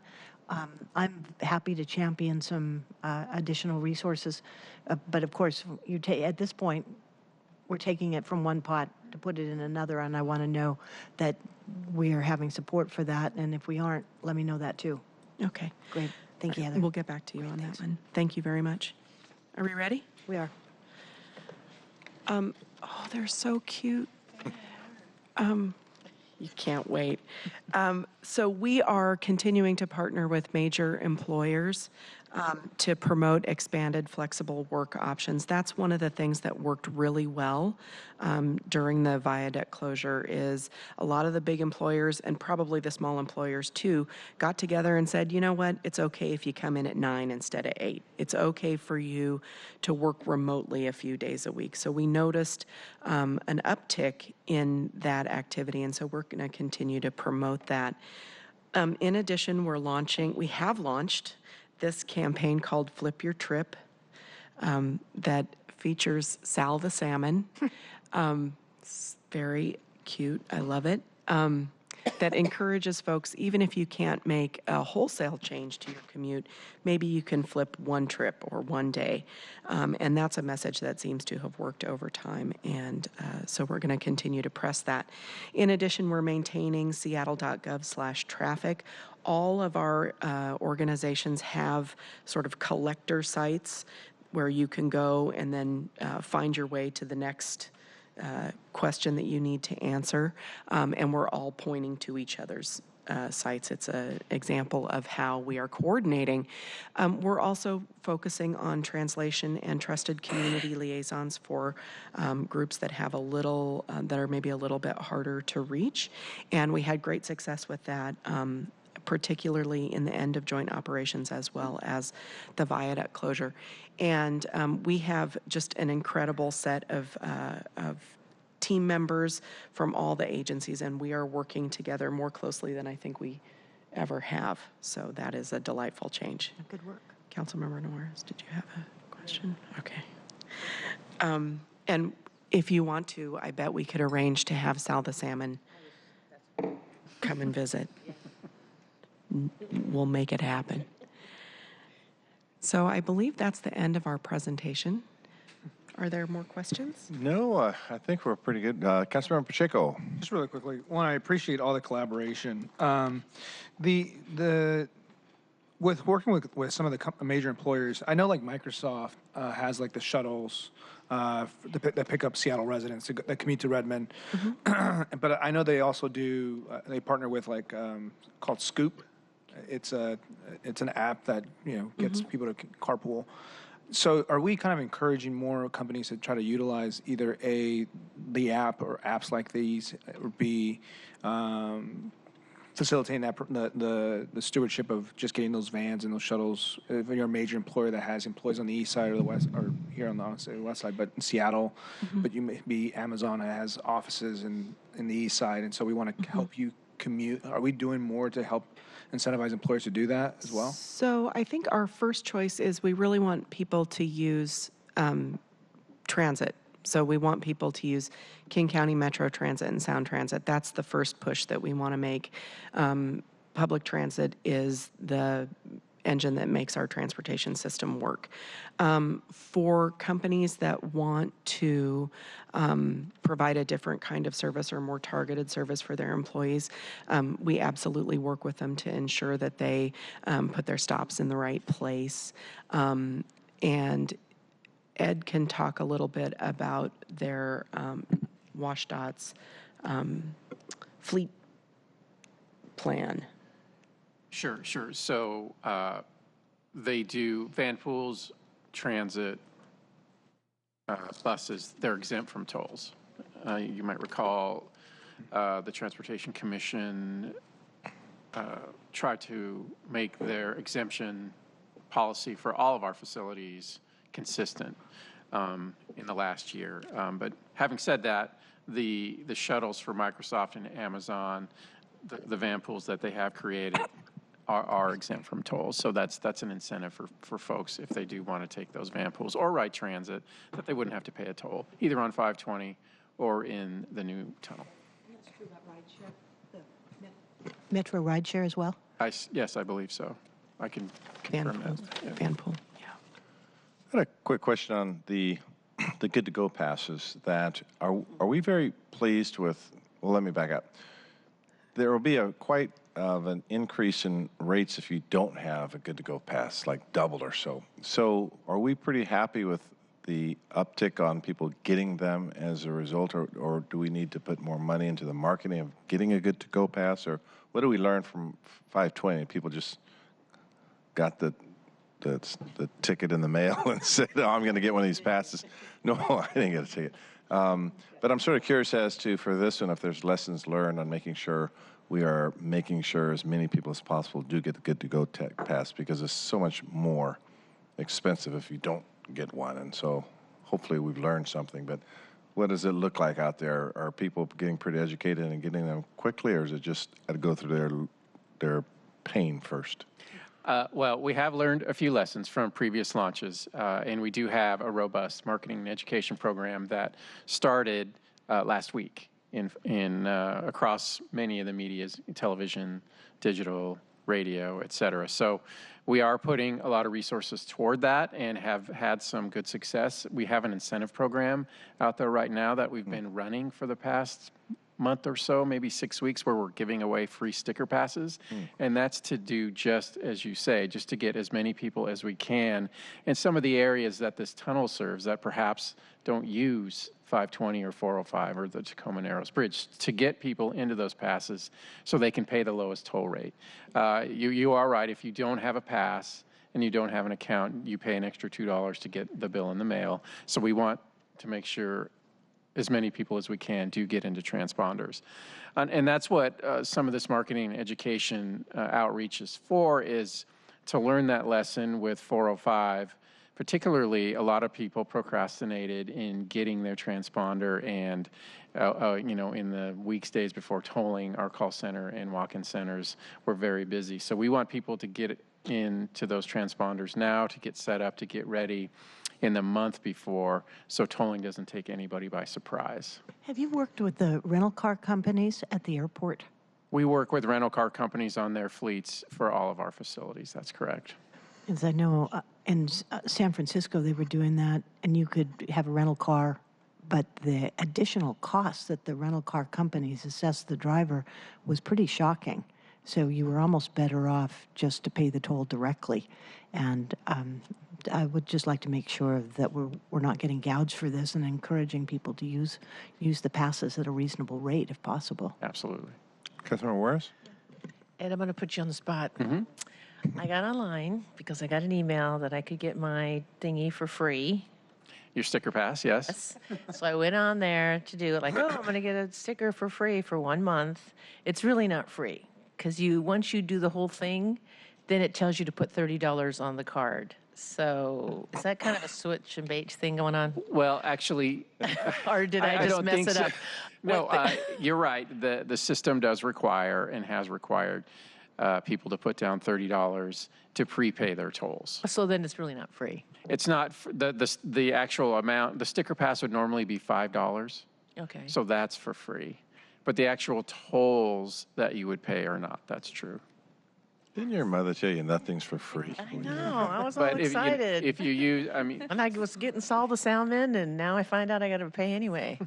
I'm happy to champion some additional resources. But of course, at this point, we're taking it from one pot to put it in another, and I want to know that we are having support for that. And if we aren't, let me know that too. Okay. Great. Thank you, Heather. We'll get back to you on that one. Thank you very much. Are we ready? We are. Oh, they're so cute. You can't wait. So we are continuing to partner with major employers to promote expanded flexible work options. That's one of the things that worked really well during the viaduct closure is a lot of the big employers and probably the small employers too got together and said, you know what, it's okay if you come in at 9 instead of 8. It's okay for you to work remotely a few days a week. So we noticed an uptick in that activity, and so we're going to continue to promote that. In addition, we have launched this campaign called Flip Your Trip that features Sal the salmon. It's very cute. I love it. That encourages folks, even if you can't make a wholesale change to your commute, maybe you can flip one trip or one day. And that's a message that seems to have worked over time. And so we're going to continue to press that. In addition, we're maintaining seattle.gov/traffic. All of our organizations have sort of collector sites where you can go and then find your way to the next question that you need to answer, and we're all pointing to each other's sites. It's an example of how we are coordinating. We're also focusing on translation and trusted community liaisons for groups that have that are maybe a little bit harder to reach, and we had great success with that. Particularly in the end of joint operations as well as the viaduct closure. And we have just an incredible set of team members from all the agencies, and we are working together more closely than I think we ever have. So that is a delightful change. Good work. Councilmember Norris, did you have a question? Okay. And if you want to, I bet we could arrange to have Sal the salmon come and visit. We'll make it happen. So I believe that's the end of our presentation. Are there more questions? No, I think we're pretty good. Councilmember Pacheco. Just really quickly, one, I appreciate all the collaboration. With working with some of the major employers, I know like Microsoft has like the shuttles that pick up Seattle residents that commute to Redmond. But I know they also do, they partner with like called Scoop. It's an app that, gets people to carpool. So are we kind of encouraging more companies to try to utilize either the app or apps like these, or B, facilitating the stewardship of just getting those vans and those shuttles? If you're a major employer that has employees on the east side or the west, or here on the west side, but in Seattle, but you may be Amazon has offices in the east side, and so we want to help you commute. Are we doing more to help incentivize employers to do that as well? So I think our first choice is we really want people to use transit. So we want people to use King County Metro Transit and Sound Transit. That's the first push that we want to make. Public transit is the engine that makes our transportation system work. For companies that want to provide a different kind of service or more targeted service for their employees, we absolutely work with them to ensure that they put their stops in the right place. And Ed can talk a little bit about their WashDOT's fleet plan. Sure. So they do van pools, transit, buses. They're exempt from tolls. You might recall the Transportation Commission tried to make their exemption policy for all of our facilities consistent in the last year. But having said that, the shuttles for Microsoft and Amazon, the van pools that they have created are exempt from tolls. So that's an incentive for folks if they do want to take those van pools or ride transit, that they wouldn't have to pay a toll, either on 520 or in the new tunnel. That's true about rideshare, the Metro rideshare as well? Yes, I believe so. I can confirm that. Yeah. Van pool, yeah. I had a quick question on the good to go passes. That are we very pleased with? Well, let me back up. There will be quite of an increase in rates if you don't have a good to go pass, like doubled or so. So are we pretty happy with the uptick on people getting them as a result, or do we need to put more money into the marketing of getting a good to go pass, or what do we learn from 520? People just got the the ticket in the mail and said, "Oh, I'm going to get one of these passes." No, I didn't get a ticket. But I'm sort of curious as to, for this one, if there's lessons learned on making sure we are making sure as many people as possible do get the Good to Go tech pass, because it's so much more expensive if you don't get one. And so hopefully we've learned something. But what does it look like out there? Are people getting pretty educated and getting them quickly, or is it just to go through their pain first? Well, we have learned a few lessons from previous launches, and we do have a robust marketing and education program that started last week in across many of the medias, television, digital, radio, et cetera. So we are putting a lot of resources toward that and have had some good success. We have an incentive program out there right now that we've been running for the past month or so, maybe 6 weeks, where we're giving away free sticker passes. And that's to do just as you say, just to get as many people as we can in some of the areas that this tunnel serves that perhaps don't use 520 or 405 or the Tacoma Narrows Bridge, to get people into those passes so they can pay the lowest toll rate. You are right. If you don't have a pass and you don't have an account, you pay an extra $2 to get the bill in the mail. So we want to make sure as many people as we can do get into transponders. And that's what some of this marketing and education outreach is for, is to learn that lesson with 405. Particularly, a lot of people procrastinated in getting their transponder, and in the weeks, days before tolling, our call center and walk-in centers were very busy. So we want people to get into those transponders now, to get set up, to get ready in the month before, so tolling doesn't take anybody by surprise. Have you worked with the rental car companies at the airport? We work with rental car companies on their fleets for all of our facilities. That's correct. As I know, in San Francisco, they were doing that, and you could have a rental car, but the additional costs that the rental car companies assessed the driver was pretty shocking. So you were almost better off just to pay the toll directly. And I would just like to make sure that we're not getting gouged for this, and encouraging people to use the passes at a reasonable rate if possible. Absolutely. Councilmember Juarez? Ed, I'm going to put you on the spot. Mm-hmm. I got online because I got an email that I could get my thingy for free. Your sticker pass, yes. So I went on there to do it, like, I'm going to get a sticker for free for 1 month. It's really not free, because once you do the whole thing, then it tells you to put $30 on the card. So is that kind of a switch and bait thing going on? Well, actually, or did I just mess it up? No, you're right. The system does require and has required people to put down $30 to prepay their tolls. So then it's really not free. It's not the actual amount. The sticker pass would normally be $5. Okay. So that's for free, but the actual tolls that you would pay are not. That's true. Didn't your mother tell you nothing's for free? I know. I was all But excited. if you use, I mean, and I was getting Saul the salmon, and now I find out I got to pay anyway.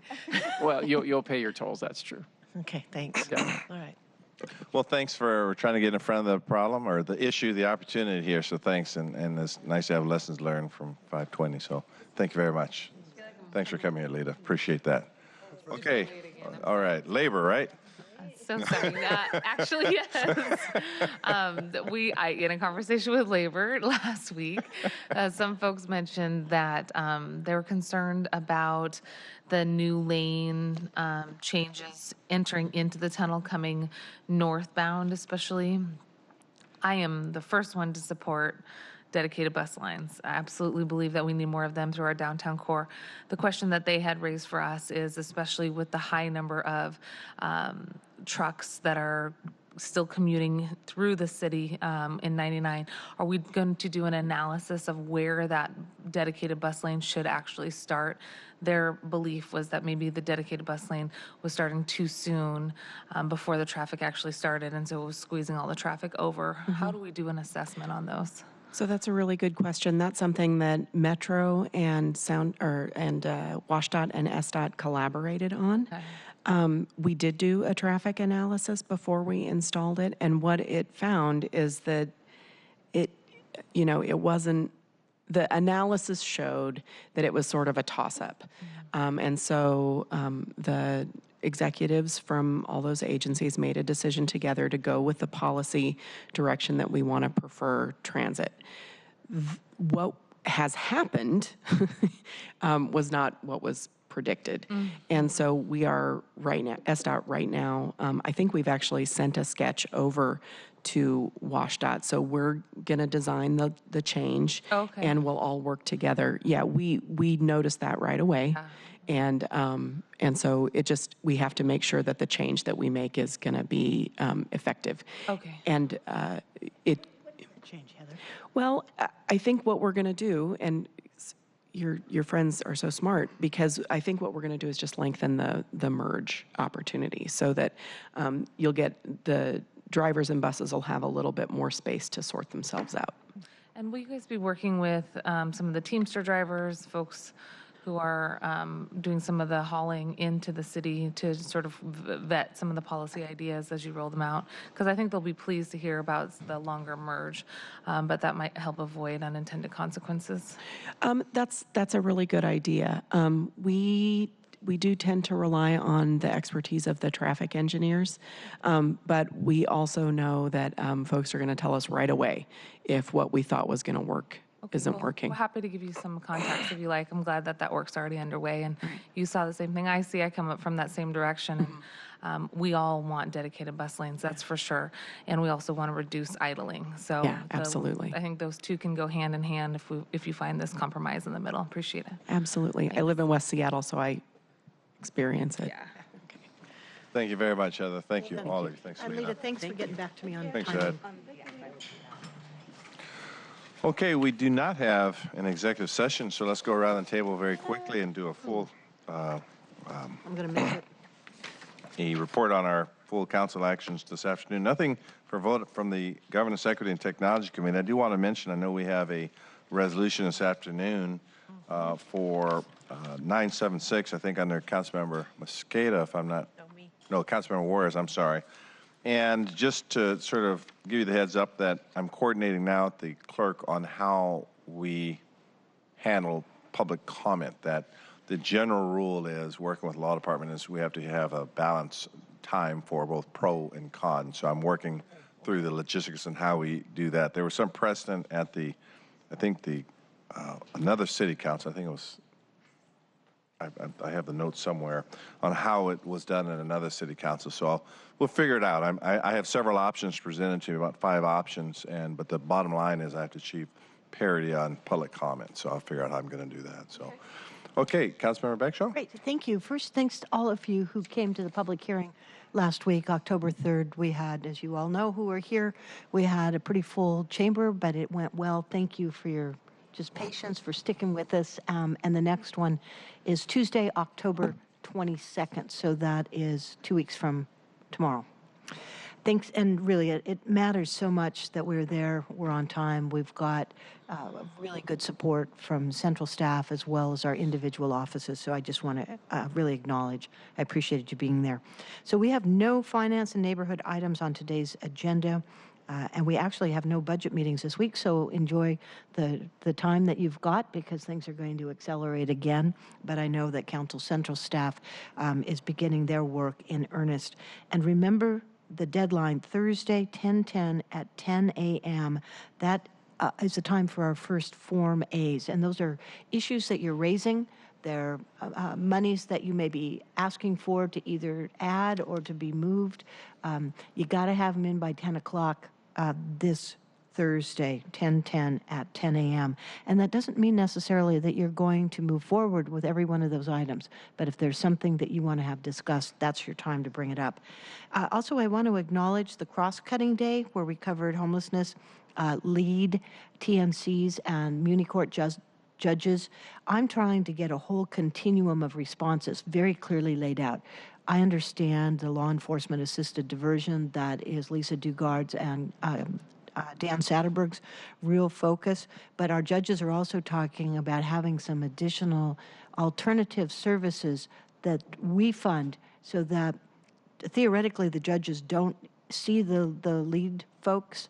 well, you'll pay your tolls. That's true. Okay, thanks. Yeah. All right. Well, thanks for trying to get in front of the problem or the issue, the opportunity here. So thanks, and it's nice to have lessons learned from 520. So thank you very much. Thanks for coming here, Lita. Appreciate that. Okay. All right. Labor, right? So sorry. Actually, yes. In a conversation with labor last week, some folks mentioned that they were concerned about the new lane changes entering into the tunnel coming northbound, especially. I am the first one to support dedicated bus lines. I absolutely believe that we need more of them through our downtown core. The question that they had raised for us is, especially with the high number of trucks that are still commuting through the city in 99, are we going to do an analysis of where that dedicated bus lane should actually start? Their belief was that maybe the dedicated bus lane was starting too soon before the traffic actually started, and so it was squeezing all the traffic over. How do we do an assessment on those? So that's a really good question. That's something that Metro and WashDOT and SDOT collaborated on. Okay. We did do a traffic analysis before we installed it, and what it found is that it wasn't. The analysis showed that it was sort of a toss-up, and so the executives from all those agencies made a decision together to go with the policy direction that we want to prefer transit. what has happened was not what was predicted. And so we are right now, SDOT right now, I think we've actually sent a sketch over to WashDOT. So we're going to design the change, Okay. and we'll all work together. Yeah, we noticed that right away. And so we have to make sure that the change that we make is going to be effective. Okay. And Change, Heather. well, I think what we're going to do, and your friends are so smart, because I think what we're going to do is just lengthen the merge opportunity so that you'll get the drivers and buses will have a little bit more space to sort themselves out. And will you guys be working with some of the Teamster drivers, folks who are doing some of the hauling into the city to sort of vet some of the policy ideas as you roll them out? Because I think they'll be pleased to hear about the longer merge, but that might help avoid unintended consequences. That's a really good idea. We do tend to rely on the expertise of the traffic engineers, but we also know that folks are going to tell us right away if what we thought was going to work isn't Well, working. We're happy to give you some contacts if you like. I'm glad that work's already underway, and you saw the same thing I see. I come up from that same direction. And, we all want dedicated bus lanes, that's for sure, and we also want to reduce idling. So Yeah, absolutely. I think those two can go hand in hand if you find this compromise in the middle. Appreciate it. Absolutely. I live in West Seattle, so I experience it. Yeah. Thank you very much, Heather. Thank you, all of you. Thanks, And Lena. Lita, thanks for getting back to me on Thanks, timing. Ed. Okay, we do not have an executive session, so let's go around the table very quickly and do a full, I'm going to miss it. a report on our full council actions this afternoon. Nothing for vote from the Governance, Equity, and Technology Committee. I do want to mention, I know we have a resolution this afternoon for 976, I think under Councilmember Mosqueda, if I'm not, no, Councilmember Juarez, I'm sorry. And just to sort of give you the heads up that I'm coordinating now with the clerk on how we handle public comment, that the general rule is, working with the law department, is we have to have a balanced time for both pro and con. So I'm working through the logistics and how we do that. There was some precedent at another city council, I think it was, I have the notes somewhere, on how it was done in another city council. So we'll figure it out. I have several options presented to me, about 5 options, but the bottom line is I have to achieve parity on public comment. So I'll figure out how I'm going to do that. So, okay, Councilmember Bagshaw. Great, thank you. First, thanks to all of you who came to the public hearing last week, October 3rd. We had, as you all know who were here, we had a pretty full chamber, but it went well. Thank you for your just patience, for sticking with us. And the next one is Tuesday, October 22nd. So that is 2 weeks from tomorrow. Thanks, and really, it matters so much that we're there, we're on time. We've got really good support from central staff as well as our individual offices, so I just want to really acknowledge, I appreciated you being there. So we have no finance and neighborhood items on today's agenda, and we actually have no budget meetings this week, so enjoy the time that you've got, because things are going to accelerate again. But I know that Council Central staff is beginning their work in earnest. And remember, the deadline, Thursday, 10/10 at 10 a.m. That is the time for our first Form A's. And those are issues that you're raising. They're monies that you may be asking for to either add or to be moved. You got to have them in by 10 o'clock this Thursday, 10/10 at 10 a.m. And that doesn't mean necessarily that you're going to move forward with every one of those items. But if there's something that you want to have discussed, that's your time to bring it up. Also, I want to acknowledge the cross-cutting day where we covered homelessness, LEAD, TNCs, and Muni Court judges. I'm trying to get a whole continuum of responses very clearly laid out. I understand the law enforcement assisted diversion that is Lisa Dugard's and Dan Satterberg's real focus, but our judges are also talking about having some additional alternative services that we fund so that theoretically the judges don't see the lead folks,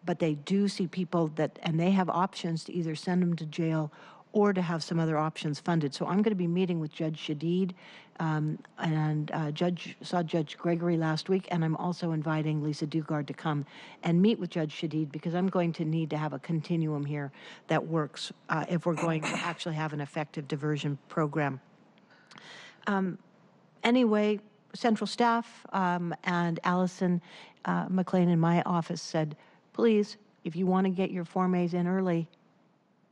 but they do see people and they have options to either send them to jail or to have some other options funded. So I'm going to be meeting with Judge Shadid, and saw Judge Gregory last week, and I'm also inviting Lisa Dugard to come and meet with Judge Shadid, because I'm going to need to have a continuum here that works if we're going to actually have an effective diversion program. Anyway, central staff and Allison McLean in my office said, please, if you want to get your Form As in early,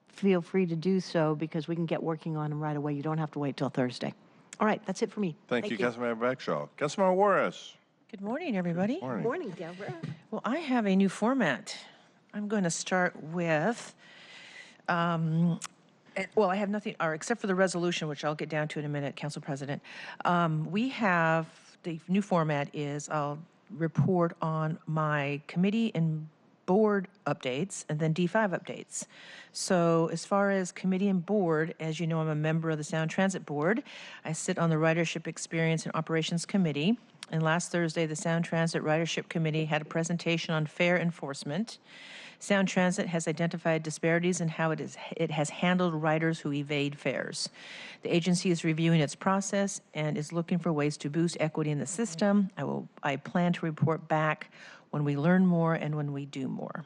feel free to do so, because we can get working on them right away. You don't have to wait till Thursday. All right, that's it for me. Thank you, Councilmember Bagshaw. Councilmember Juarez. Good morning, everybody. Morning. Morning, Deborah. Well, I have a new format. I'm going to start with, well, I have nothing, or except for the resolution, which I'll get down to in a minute, Council President. We have, the new format is I'll report on my committee and board updates and then D5 updates. So as far as committee and board, as you know, I'm a member of the Sound Transit Board. I sit on the Ridership Experience and Operations Committee. And last Thursday, the Sound Transit Ridership Committee had a presentation on fare enforcement. Sound Transit has identified disparities in how it has handled riders who evade fares. The agency is reviewing its process and is looking for ways to boost equity in the system. I plan to report back when we learn more and when we do more.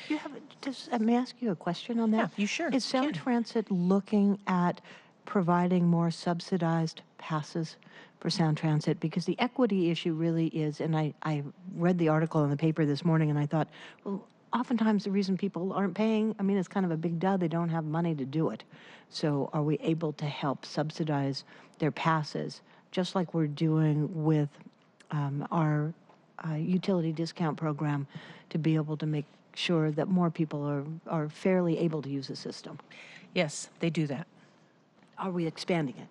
Do you have, may I ask you a question on that? Yeah, you sure Is Sound can. Transit looking at providing more subsidized passes for Sound Transit? Because the equity issue really is, and I read the article in the paper this morning and I thought, well, oftentimes the reason people aren't paying, I mean, it's kind of a big duh, they don't have money to do it. So are we able to help subsidize their passes, just like we're doing with our utility discount program, to be able to make sure that more people are fairly able to use the system? Yes, they do that. Are we expanding it?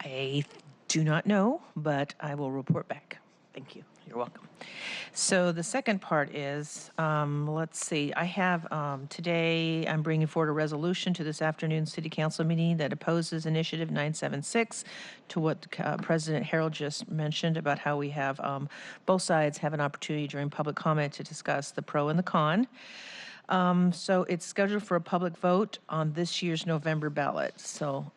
I do not know, but I will report back. Thank you. You're welcome. So the second part is, let's see, I have today, I'm bringing forward a resolution to this afternoon's City Council meeting that opposes Initiative 976 to what President Harold just mentioned about how we have both sides have an opportunity during public comment to discuss the pro and the con. So it's scheduled for a public vote on this year's November ballot. So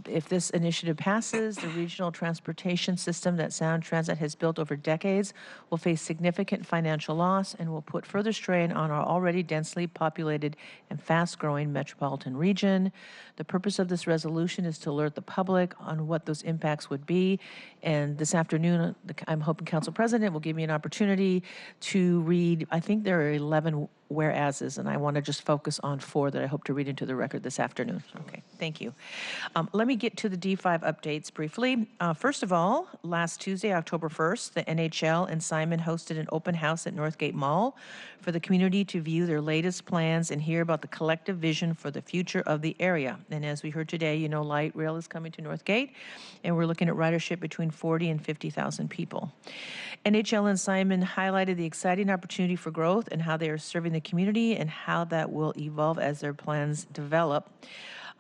if this initiative passes, the regional transportation system that Sound Transit has built over decades will face significant financial loss and will put further strain on our already densely populated and fast-growing metropolitan region. The purpose of this resolution is to alert the public on what those impacts would be. And this afternoon, I'm hoping Council President will give me an opportunity to read, I think there are 11 whereases, and I want to just focus on 4 that I hope to read into the record this afternoon. Okay, thank you. Let me get to the D5 updates briefly. First of all, last Tuesday, October 1st, the NHL and Simon hosted an open house at Northgate Mall for the community to view their latest plans and hear about the collective vision for the future of the area. And as we heard today, you know, light rail is coming to Northgate, and we're looking at ridership between 40 and 50,000 people. NHL and Simon highlighted the exciting opportunity for growth and how they are serving the community and how that will evolve as their plans develop.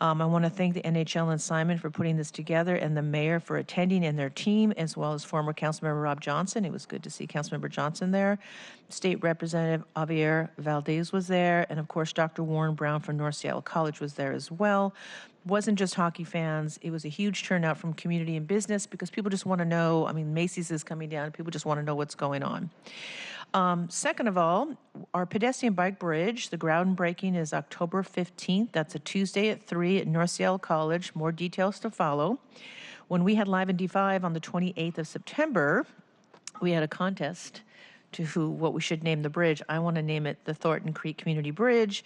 I want to thank the NHL and Simon for putting this together, and the mayor for attending, and their team, as well as former Councilmember Rob Johnson. It was good to see Councilmember Johnson there. State Representative Javier Valdez was there, and of course Dr. Warren Brown from North Seattle College was there as well. Wasn't just hockey fans. It was a huge turnout from community and business, because people just want to know. I mean, Macy's is coming down. People just want to know what's going on. Second of all, our pedestrian bike bridge, the groundbreaking is October 15th. That's a Tuesday at 3 at North Seattle College. More details to follow. When we had Live in D5 on the 28th of September, we had a contest to what we should name the bridge. I want to name it the Thornton Creek Community Bridge,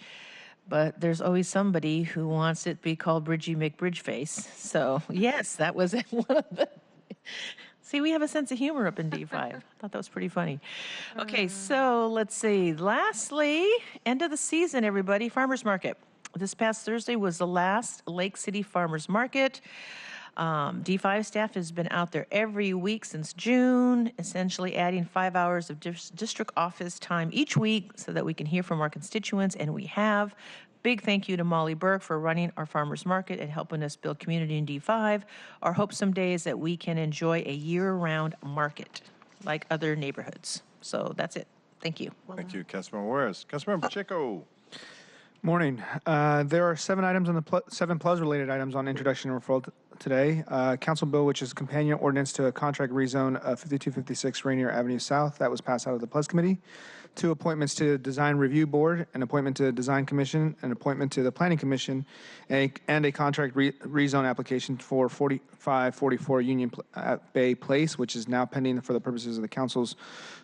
but there's always somebody who wants it to be called Bridgie McBridgeface. So yes, that was one of the... See, we have a sense of humor up in D5. I thought that was pretty funny. Okay, so let's see. Lastly, end of the season, everybody, farmers market. This past Thursday was the last Lake City Farmers Market. D5 staff has been out there every week since June, essentially adding 5 hours of district office time each week so that we can hear from our constituents, and we have. Big thank you to Molly Burke for running our farmers market and helping us build community in D5. Our hope someday is that we can enjoy a year-round market like other neighborhoods. So that's it. Thank you. Thank you, Councilmember Juarez. Councilmember Pacheco. Morning. There are 7 items on the 7 plus related items on introduction and referral today. Council bill, which is companion ordinance to a contract rezone of 5256 Rainier Avenue South, that was passed out of the plus committee. 2 appointments to Design Review Board, an appointment to Design Commission, an appointment to the Planning Commission, and a contract rezone application for 4544 Union Bay Place, which is now pending for the purposes of the council's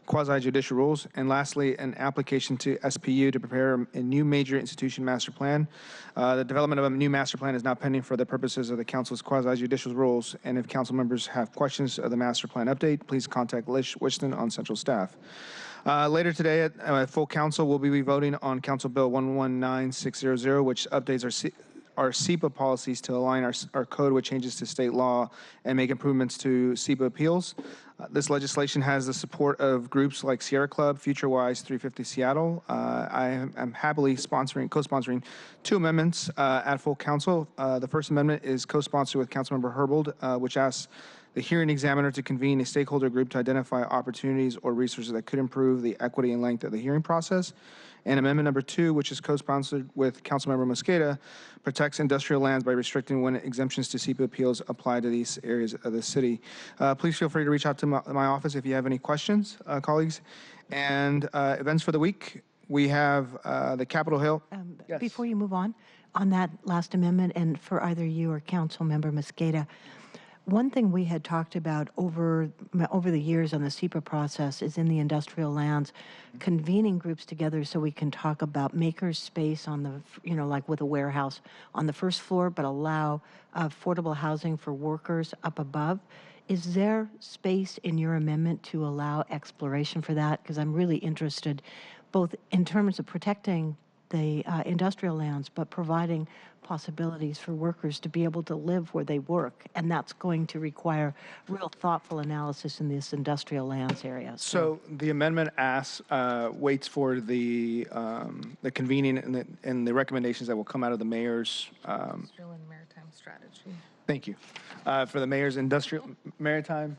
quasi-judicial rules. And lastly, an application to SPU to prepare a new major institution master plan. The development of a new master plan is now pending for the purposes of the council's quasi-judicial rules. And if council members have questions of the master plan update, please contact Lish Whiston on central staff. Later today at full council, we'll be voting on Council Bill 119600, which updates our SEPA policies to align our code with changes to state law and make improvements to SEPA appeals. This legislation has the support of groups like Sierra Club, FutureWise, 350 Seattle. I am happily co-sponsoring 2 amendments at full council. The first amendment is co-sponsored with Councilmember Herbold, which asks the hearing examiner to convene a stakeholder group to identify opportunities or resources that could improve the equity and length of the hearing process. And amendment number 2, which is co-sponsored with Councilmember Mosqueda, protects industrial lands by restricting when exemptions to SEPA appeals apply to these areas of the city. Please feel free to reach out to my office if you have any questions, colleagues. And events for the week, we have the Capitol Hill. Yes. Before you move on that last amendment, and for either you or Councilmember Mosqueda, one thing we had talked about over the years on the SEPA process is in the industrial lands, convening groups together so we can talk about maker space on the, like with a warehouse on the first floor, but allow affordable housing for workers up above. Is there space in your amendment to allow exploration for that? Because I'm really interested both in terms of protecting the industrial lands, but providing possibilities for workers to be able to live where they work. And that's going to require real thoughtful analysis in this industrial lands area. So the amendment waits for the convening and the recommendations that will come out of the mayor's. Industrial and maritime strategy. Thank you. For the mayor's industrial maritime.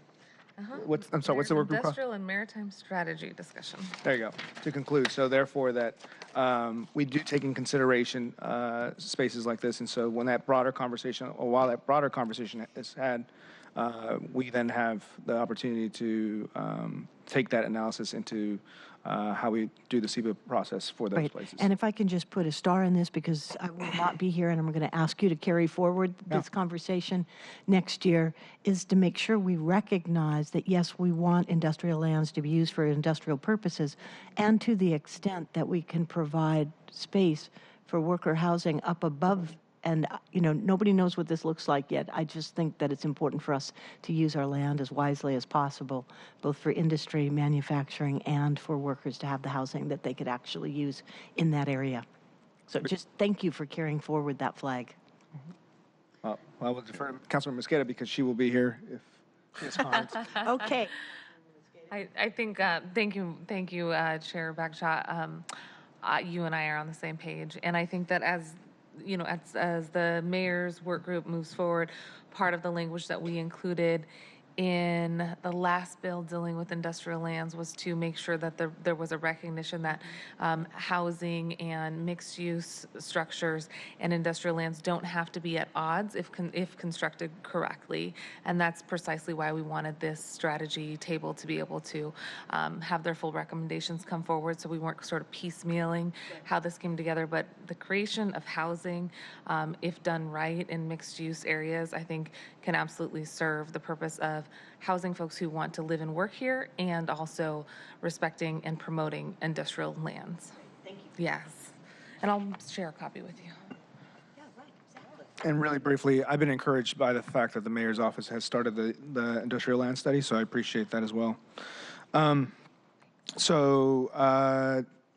I'm sorry, what's the word? Industrial and maritime strategy discussion. There you go. To conclude, so therefore that we do take in consideration spaces like this, and so when that broader conversation, or while that broader conversation is had, we then have the opportunity to take that analysis into how we do the SEPA process for those places. And if I can just put a star in this, because I will not be here and I'm going to ask you to carry forward this conversation next year, is to make sure we recognize that, yes, we want industrial lands to be used for industrial purposes, and to the extent that we can provide space for worker housing up above. And, nobody knows what this looks like yet. I just think that it's important for us to use our land as wisely as possible, both for industry, manufacturing, and for workers to have the housing that they could actually use in that area. So just thank you for carrying forward that flag. Well, I will defer to Councilor Mosqueda because she will be here if she has comments. Okay. I think, thank you, Chair Bagshaw. You and I are on the same page. And I think that as the mayor's work group moves forward, part of the language that we included in the last bill dealing with industrial lands was to make sure that there was a recognition that housing and mixed-use structures and industrial lands don't have to be at odds if constructed correctly. And that's precisely why we wanted this strategy table to be able to have their full recommendations come forward, so we weren't sort of piecemealing how this came together. But the creation of housing, if done right in mixed-use areas, I think can absolutely serve the purpose of housing folks who want to live and work here, and also respecting and promoting industrial lands. Thank you. Yes. And I'll share a copy with you. Yeah, right, exactly. And really briefly, I've been encouraged by the fact that the mayor's office has started the industrial land study, so I appreciate that as well.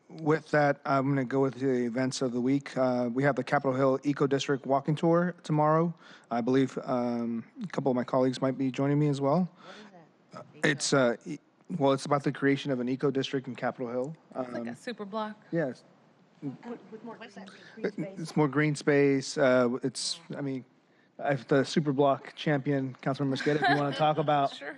With that, I'm going to go with the events of the week. We have the Capitol Hill Eco District walking tour tomorrow. I believe a couple of my colleagues might be joining me as well. What is that? It's about the creation of an eco district in Capitol Hill. It's like a super block. Yes. With more green space? It's more green space. The super block champion, Councilor Mosqueda, if you want to talk about. Sure.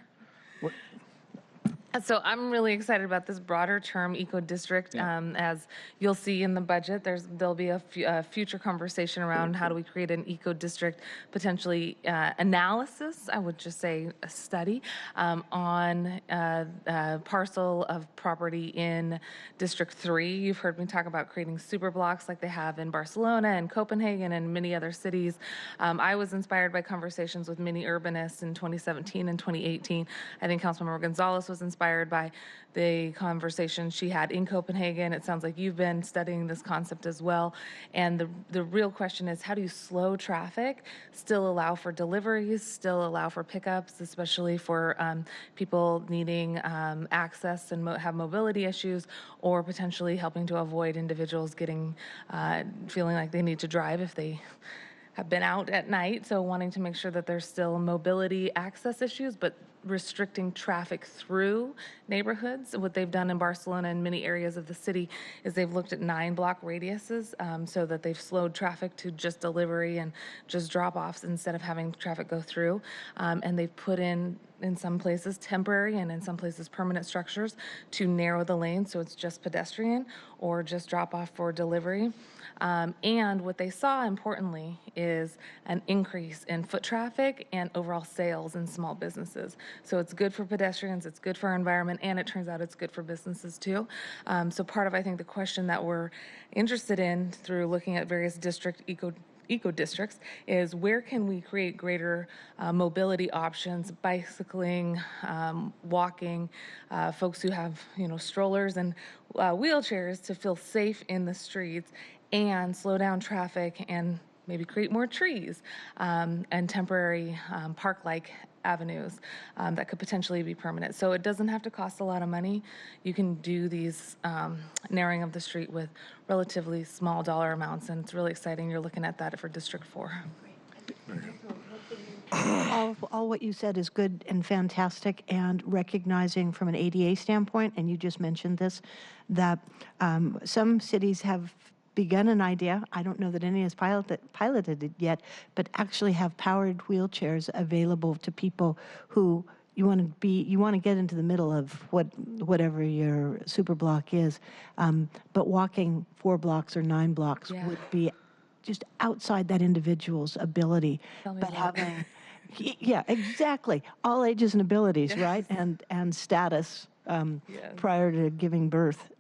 So I'm really excited about this broader term eco district. As you'll see in the budget, there'll be a future conversation around how do we create an eco district, potentially analysis, I would just say a study on a parcel of property in District 3. You've heard me talk about creating super blocks like they have in Barcelona and Copenhagen and many other cities. I was inspired by conversations with many urbanists in 2017 and 2018. I think Councilmember Gonzalez was inspired by the conversation she had in Copenhagen. It sounds like you've been studying this concept as well. And the real question is, how do you slow traffic, still allow for deliveries, still allow for pickups, especially for people needing access and have mobility issues, or potentially helping to avoid individuals getting feeling like they need to drive if they have been out at night, so wanting to make sure that there's still mobility access issues, but restricting traffic through neighborhoods. What they've done in Barcelona and many areas of the city is they've looked at 9-block radiuses so that they've slowed traffic to just delivery and just drop-offs instead of having traffic go through. And they've put in some places temporary and in some places permanent structures to narrow the lane so it's just pedestrian or just drop-off for delivery. And what they saw, importantly, is an increase in foot traffic and overall sales in small businesses. So it's good for pedestrians, it's good for our environment, and it turns out it's good for businesses too. So part of, I think, the question that we're interested in through looking at various district eco districts is where can we create greater mobility options, bicycling, walking, folks who have strollers and wheelchairs to feel safe in the streets and slow down traffic and maybe create more trees and temporary park-like avenues that could potentially be permanent. So it doesn't have to cost a lot of money. You can do these narrowing of the street with relatively small dollar amounts, and it's really exciting. You're looking at that for District 4. All what you said is good and fantastic, and recognizing from an ADA standpoint, and you just mentioned this, that some cities have begun an idea. I don't know that any has piloted it yet, but actually have powered wheelchairs available to people who you want to get into the middle of whatever your super block is, but walking 4 blocks or 9 blocks would be just outside that individual's ability. But having, yeah, exactly, all ages and abilities, right, and status. Prior to giving birth.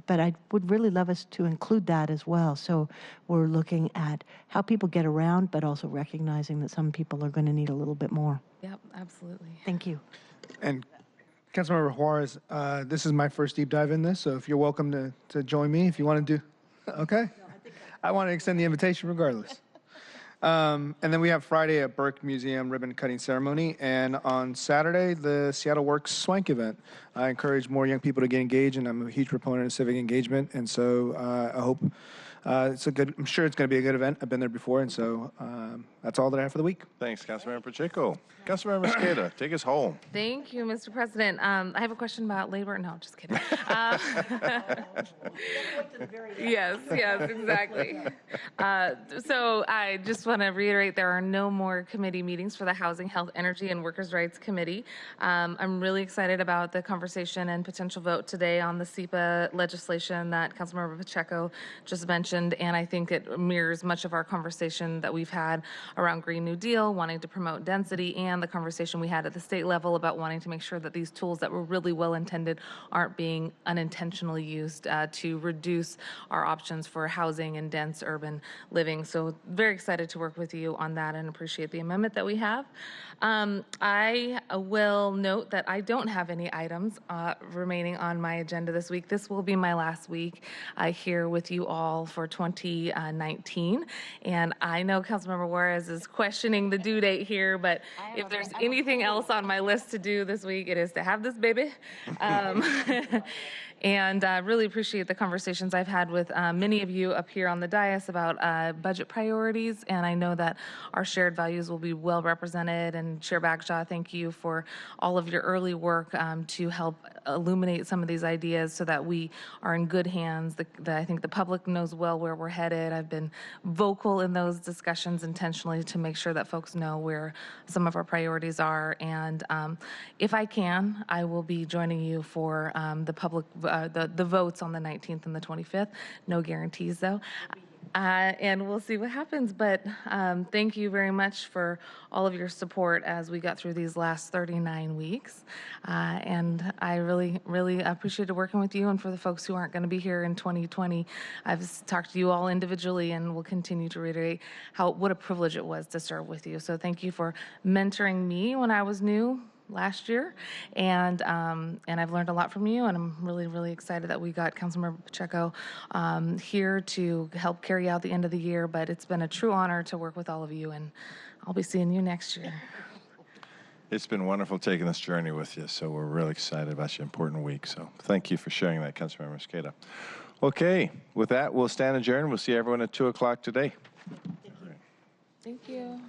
But I would really love us to include that as well. So we're looking at how people get around, but also recognizing that some people are going to need a little bit more. Yep, absolutely. Thank you. And Councilmember Juarez, this is my first deep dive in this, so if you're welcome to join me if you want to do, okay? I want to extend the invitation regardless. And then we have Friday at Burke Museum ribbon cutting ceremony, and on Saturday, the Seattle Works Swank event. I encourage more young people to get engaged, and I'm a huge proponent of civic engagement, and so I hope I'm sure it's going to be a good event. I've been there before, and so that's all that I have for the week. Thanks, Councilmember Pacheco. Councilmember Mosqueda, take us home. Thank you, Mr. President. I have a question about labor. No, just kidding. Yes, exactly. So I just want to reiterate there are no more committee meetings for the Housing, Health, Energy, and Workers' Rights Committee. I'm really excited about the conversation and potential vote today on the SEPA legislation that Councilmember Pacheco just mentioned, and I think it mirrors much of our conversation that we've had around Green New Deal, wanting to promote density, and the conversation we had at the state level about wanting to make sure that these tools that were really well intended aren't being unintentionally used to reduce our options for housing and dense urban living. So very excited to work with you on that and appreciate the amendment that we have. I will note that I don't have any items remaining on my agenda this week. This will be my last week here with you all for 2019. And I know Councilmember Juarez is questioning the due date here, but if there's anything else on my list to do this week, it is to have this baby. And really appreciate the conversations I've had with many of you up here on the dais about budget priorities. And I know that our shared values will be well represented. And Chair Bagshaw, thank you for all of your early work to help illuminate some of these ideas so that we are in good hands. I think the public knows well where we're headed. I've been vocal in those discussions intentionally to make sure that folks know where some of our priorities are. And if I can, I will be joining you for the public, the votes on the 19th and the 25th. No guarantees, though. And we'll see what happens. But thank you very much for all of your support as we got through these last 39 weeks. And I really, really appreciated working with you. And for the folks who aren't going to be here in 2020, I've talked to you all individually and will continue to reiterate what a privilege it was to serve with you. So thank you for mentoring me when I was new last year, and I've learned a lot from you, and I'm really, really excited that we got Councilmember Pacheco here to help carry out the end of the year, but it's been a true honor to work with all of you, and I'll be seeing you next year. It's been wonderful taking this journey with you, so we're really excited about your important week, so thank you for sharing that, Councilmember Mosqueda. Okay, with that, we'll stand adjourned. We'll see everyone at 2 o'clock today. Thank you.